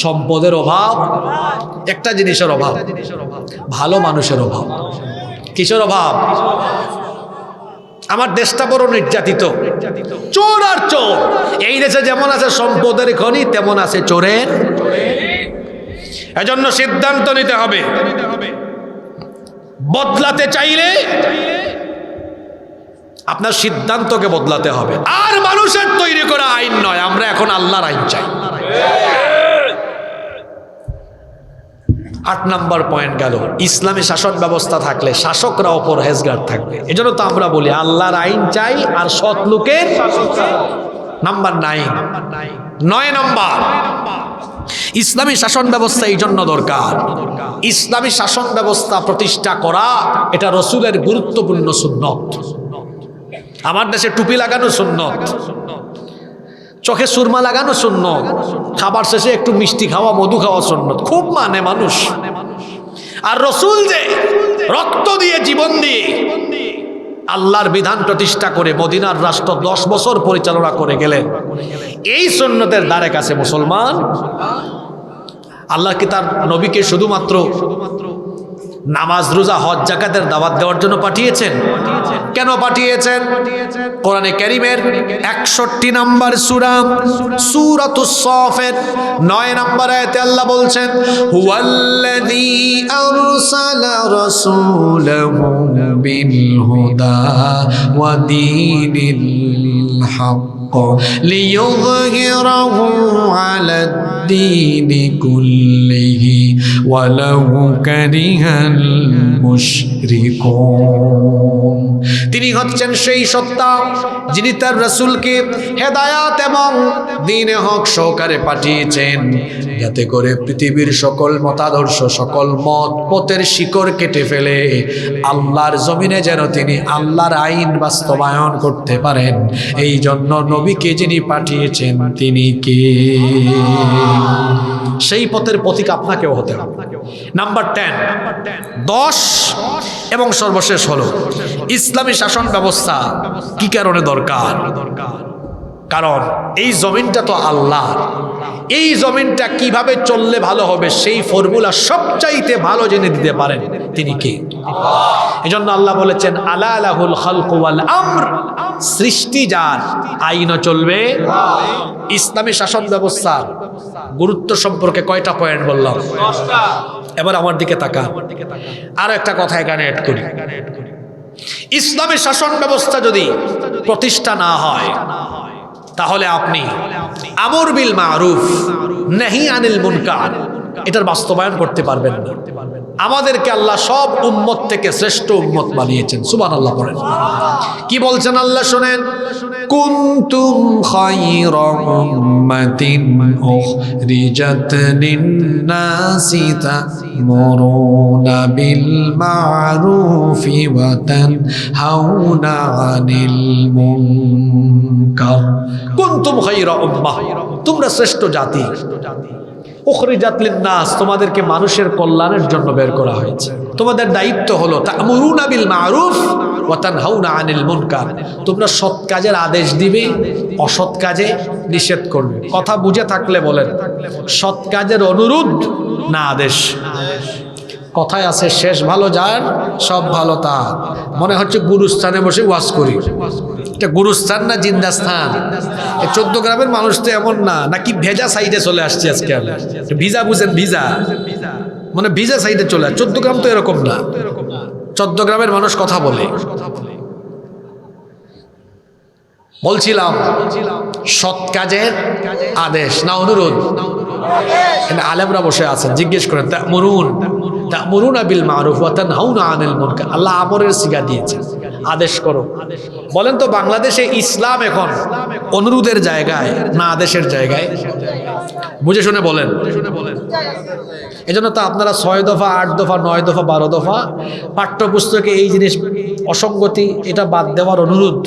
সম্পদের অভাব, একটা জিনিসের অভাব, ভালো মানুষের অভাব। কিসের অভাব? আমার দেশটা বড় নির্যাতিত, চোর আর চোর। এই দেশে যেমন আছে সম্পদের খনি, তেমন আছে চোরের। এজন্য সিদ্ধান্ত নিতে হবে। বদলাতে চাইলে আপনার সিদ্ধান্তকে বদলাতে হবে, আর মানুষের তৈরি করা আইন নয়। আমরা এখন আল্লাহর আইন চাই। 8 নম্বর পয়েন্ট গেল, ইসলামী শাসন ব্যবস্থা থাকলে শাসকরাও পরহেজগার থাকবে। এজন্য তো আমরা বলি আল্লাহর আইন চাই আর সৎ লোকের। নাম্বার 9 নম্বর, ইসলামী শাসন ব্যবস্থা এই জন্য দরকার, ইসলামী শাসন ব্যবস্থা প্রতিষ্ঠা করা এটা রসুলের গুরুত্বপূর্ণ সুন্নত। আমার দেশে টুপি লাগানো সুন্নত, চোখে সুরমা লাগানো সুন্নত, খাবার শেষে একটু মিষ্টি খাওয়া, মধু খাওয়া সুন্নত। খুব মানে মানুষ। আর রসুল যে রক্ত দিয়ে, জীবন দিয়ে আল্লাহর বিধান প্রতিষ্ঠা করে মদিনার রাষ্ট্র 10 বছর পরিচালনা করে গেলেন, এই সুন্নতের দ্বারে কাছে মুসলমান। আল্লাহ কি তার নবীকে শুধুমাত্র নামাজ, রোজা, হজ, যাকাতের দাওয়াত দেওয়ার জন্য পাঠিয়েছেন? কেন পাঠিয়েছেন? কোরআনে কারীমের 61 নম্বর সূরা সূরাতুস সাফের 9 নম্বর আয়াতে আল্লাহ বলছেন, হুয়াল্লাযী আরসালা রাসূলাহু বিল হুদা ওয়া দীনিল হক লিইয়ুযহিরাহু আলাদ দীনি কুল্লিহি ওয়ালাউ কারিহাল মুশরিকুন। তিনি হচ্ছেন সেই সত্তা যিনি তার রাসূলকে হেদায়াত এবং দ্বীনে হক সহকারে পাঠিয়েছেন, যাতে করে পৃথিবীর সকল মতাদর্শ, সকল মত পথের শিকড় কেটে ফেলে আল্লাহর জমিনে যেন তিনি আল্লাহর আইন বাস্তবায়ন করতে পারেন। এই জন্য নবীকে যিনি পাঠিয়েছেন তিনি কে? সেই পথের পথিক আপনাকেও হতে হবে। নাম্বার 10 এবং সর্বশেষ হলো ইসলামী শাসন ব্যবস্থা কি কারণে দরকার? কারণ এই জমিনটা তো আল্লাহ, এই জমিনটা কিভাবে চললে ভালো হবে সেই ফর্মুলা সবচাইতে ভালো জেনে দিতে পারেন তিনি কে? এজন্য আল্লাহ বলেছেন, আলা লাহুল খালকু ওয়াল আমর, সৃষ্টি যার, আইনও চলবে। ইসলামী শাসন ব্যবস্থার গুরুত্ব সম্পর্কে কয়টা পয়েন্ট বললাম? 10টা। এবার আমার দিকে তাকান, আরো একটা কথা এখানে অ্যাড করি। ইসলামী শাসন ব্যবস্থা যদি প্রতিষ্ঠা না হয় তাহলে আপনি আমর বিল মারুফ নাহি আনিল মুনকার এটার বাস্তবায়ন করতে পারবেন না। আমাদেরকে আল্লাহ সব উম্মত থেকে শ্রেষ্ঠ উম্মত বানিয়েছেন। সুবহানাল্লাহ পড়েন। কি বলছেন আল্লাহ শুনেন, কুনতুম খায়রা উম্মাতিন উখরিজাত লিন-নাসি তা'মুরুনা বিল মা'রুফি ওয়া তানহাউনা আনিল মুনকার। কুনতুম খায়রা উম্মাহ, তোমরা শ্রেষ্ঠ জাতি। উখরিজাত লিন-নাস, তোমাদেরকে মানুষের কল্যাণের জন্য বের করা হয়েছে। তোমাদের দায়িত্ব হলো তা'মুরুনা বিল মা'রুফ ওয়া তানহাউনা আনিল মুনকার, তোমরা সৎ কাজের আদেশ দিবে, অসৎ কাজে নিষেধ করবে। কথা বুঝে থাকলে বলেন, সৎ কাজের অনুরোধ না আদেশ? কথায় আছে, শেষ ভালো যার সব ভালো তার। মনে হচ্ছে গুরুস্থানে বসে ওয়াজ করি। এটা গুরুস্থান না জিন্দাস্থান? 14 গ্রামের মানুষ তো এমন না, নাকি ভেজা সাইডে চলে আসছে আজকে। ভিজা বুঝেন, ভিজা মানে ভিজা সাইডে চলে আসছে। 14 গ্রাম তো এরকম না। 14 গ্রামের মানুষ কথা বলে। বলছিলাম সৎ কাজের আদেশ না অনুরোধ? আলেমরা বসে আছেন, জিজ্ঞেস করেন তা'মুরুনা বিল মা'রুফ ওয়া তানহাউনা আনিল মুনকার। আল্লাহ আমরের সিগা দিয়েছেন, আদেশ করো। বলেন তো বাংলাদেশে ইসলাম এখন অনুরোধের জায়গায় না আদেশের জায়গায়? বুঝে শুনে বলেন। এজন্য তো আপনারা 6 দফা, 8 দফা, 9 দফা, 12 দফা পাঠ্যপুস্তকে এই জিনিস অসঙ্গতি, এটা বাদ দেওয়ার অনুরোধ।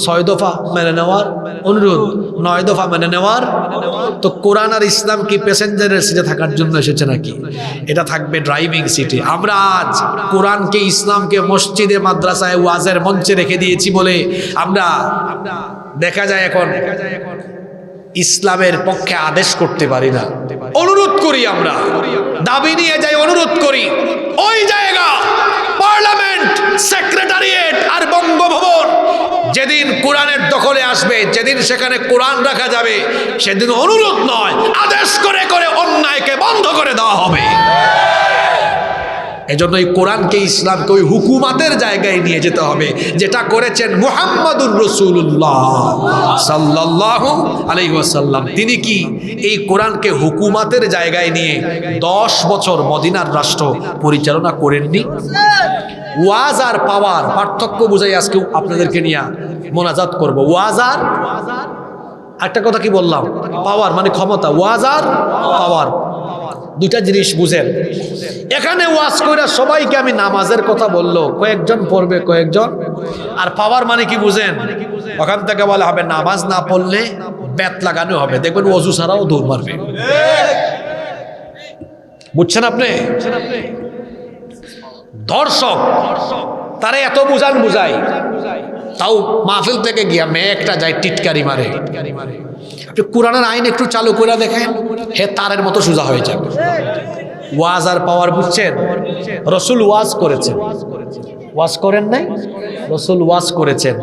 6 দফা মেনে নেওয়ার অনুরোধ, 9 দফা মেনে নেওয়ার। তো কোরআন আর ইসলাম কি প্যাসেঞ্জারের সিটে থাকার জন্য এসেছে নাকি? এটা থাকবে ড্রাইভিং সিটে। আমরা আজ কোরআনকে, ইসলামকে মসজিদে, মাদ্রাসায়, ওয়াজের মঞ্চে রেখে দিয়েছি বলে আমরা দেখা যায় এখন ইসলামের পক্ষে আদেশ করতে পারি না। অনুরোধ করি, আমরা দাবি নিয়ে যাই, অনুরোধ করি। ওই জায়গা পার্লামেন্ট, সেক্রেটারিয়েট আর বঙ্গভবন যেদিন কোরআনের দখলে আসবে, যেদিন সেখানে কোরআন রাখা যাবে, সেদিন অনুরোধ নয়, আদেশ করে করে অন্যায়কে বন্ধ করে দেওয়া হবে। এজন্য এই কোরআনকে, ইসলামকে ওই হুকুমাতের জায়গায় নিয়ে যেতে হবে, যেটা করেছেন মুহাম্মাদুর রাসূলুল্লাহ সাল্লাল্লাহু আলাইহি ওয়াসাল্লাম। তিনি কি এই কোরআনকে হুকুমাতের জায়গায় নিয়ে 10 বছর মদিনার রাষ্ট্র পরিচালনা করেননি? ওয়াজ আর পাওয়ার পার্থক্য বুঝাই আজকে আপনাদেরকে নিয়ে মোনাজাত করব। ওয়াজ আর একটা কথা কি বললাম, পাওয়ার মানে ক্ষমতা, ওয়াজ আর পাওয়ার দুটা জিনিস বুঝেন। এখানে ওয়াজ কইরা সবাইকে আমি নামাজের কথা বললো, কয়েকজন পড়বে কয়েকজন। আর পাওয়ার মানে কি বুঝেন, ওখান থেকে বলা হবে নামাজ না পড়লে ব্যাত লাগানো হবে, দেখবেন ওযু ছাড়াও দৌড় মারবে। বুঝছেন আপনি? দর্শক তারা এত বুঝাই, তাও মাহফিল থেকে গিয়া মেয়ে একটা যায় টিটকারি মারে। আপনি কোরআনের আইন একটু চালু করে দেখেন, হে তারের মতো সোজা হয়ে যাবে। ওয়াজ আর পাওয়ার বুঝছেন? রাসূল ওয়াজ করেছেন, ওয়াজ করেন নাই? রাসূল ওয়াজ করেছেন,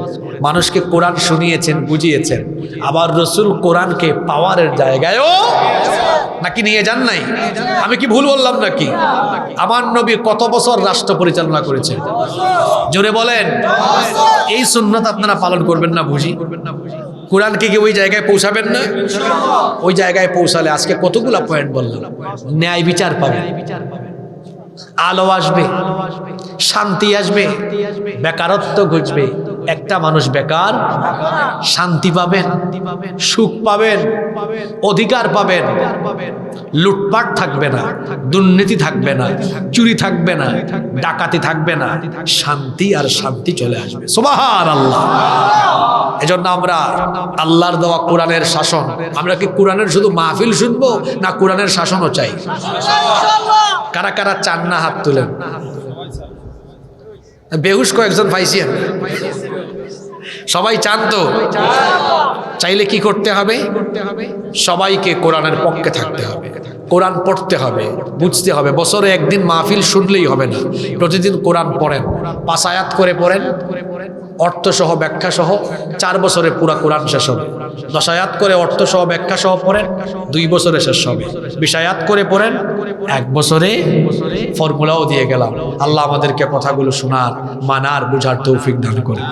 মানুষকে কোরআন শুনিয়েছেন, বুঝিয়েছেন। আবার রাসূল কোরআনকে পাওয়ারের জায়গায়ও নাকি নিয়ে যান নাই? আমি কি ভুল বললাম নাকি? আমার নবী কত বছর রাষ্ট্র পরিচালনা করেছেন? জোরে বলেন। এই সুন্নাত আপনারা পালন করবেন না বুঝি? কোরআনকে কি ওই জায়গায় পৌঁছাবেন না? ওই জায়গায় পৌঁছালে আজকে কতগুলা পয়েন্ট বললাম। ন্যায় বিচার পাবেন, আলো আসবে, শান্তি আসবে, বেকারত্ব ঘুচবে। একটা মানুষ বেকার, শান্তি পাবেন, সুখ পাবেন, অধিকার পাবেন, লুটপাট থাকবে না, দুর্নীতি থাকবে না, চুরি থাকবে না, ডাকাতি থাকবে না, শান্তি আর শান্তি চলে আসবে। সুবহানাল্লাহ। এজন্য আমরা আল্লাহর দেওয়া কোরআনের শাসন, আমরা কি কোরআনের শুধু মাহফিল শুনবো না কোরআনের শাসনও চাই? কারা কারা চান না হাত তুলেন। বেহুশ কয়েকজন পাইছি আমি। সবাই চান তো? চাইলে কি করতে হবে? সবাইকে কোরআনের পক্ষে থাকতে হবে, কোরআন পড়তে হবে, বুঝতে হবে। বছরে একদিন মাহফিল শুনলেই হবে না, প্রতিদিন কোরআন পড়েন, 5 আয়াত করে পড়েন, অর্থ সহ ব্যাখ্যা সহ। 4 বছরে পুরা কোরআন শেষ হবে। 10 আয়াত করে অর্থ সহ ব্যাখ্যা সহ পড়েন, 2 বছরে শেষ হবে। 20 আয়াত করে পড়েন, 1 বছরে ফর্মুলাও দিয়ে গেলাম। আল্লাহ আমাদেরকে কথাগুলো শোনার, মানার, বুঝার তৌফিক দান করে।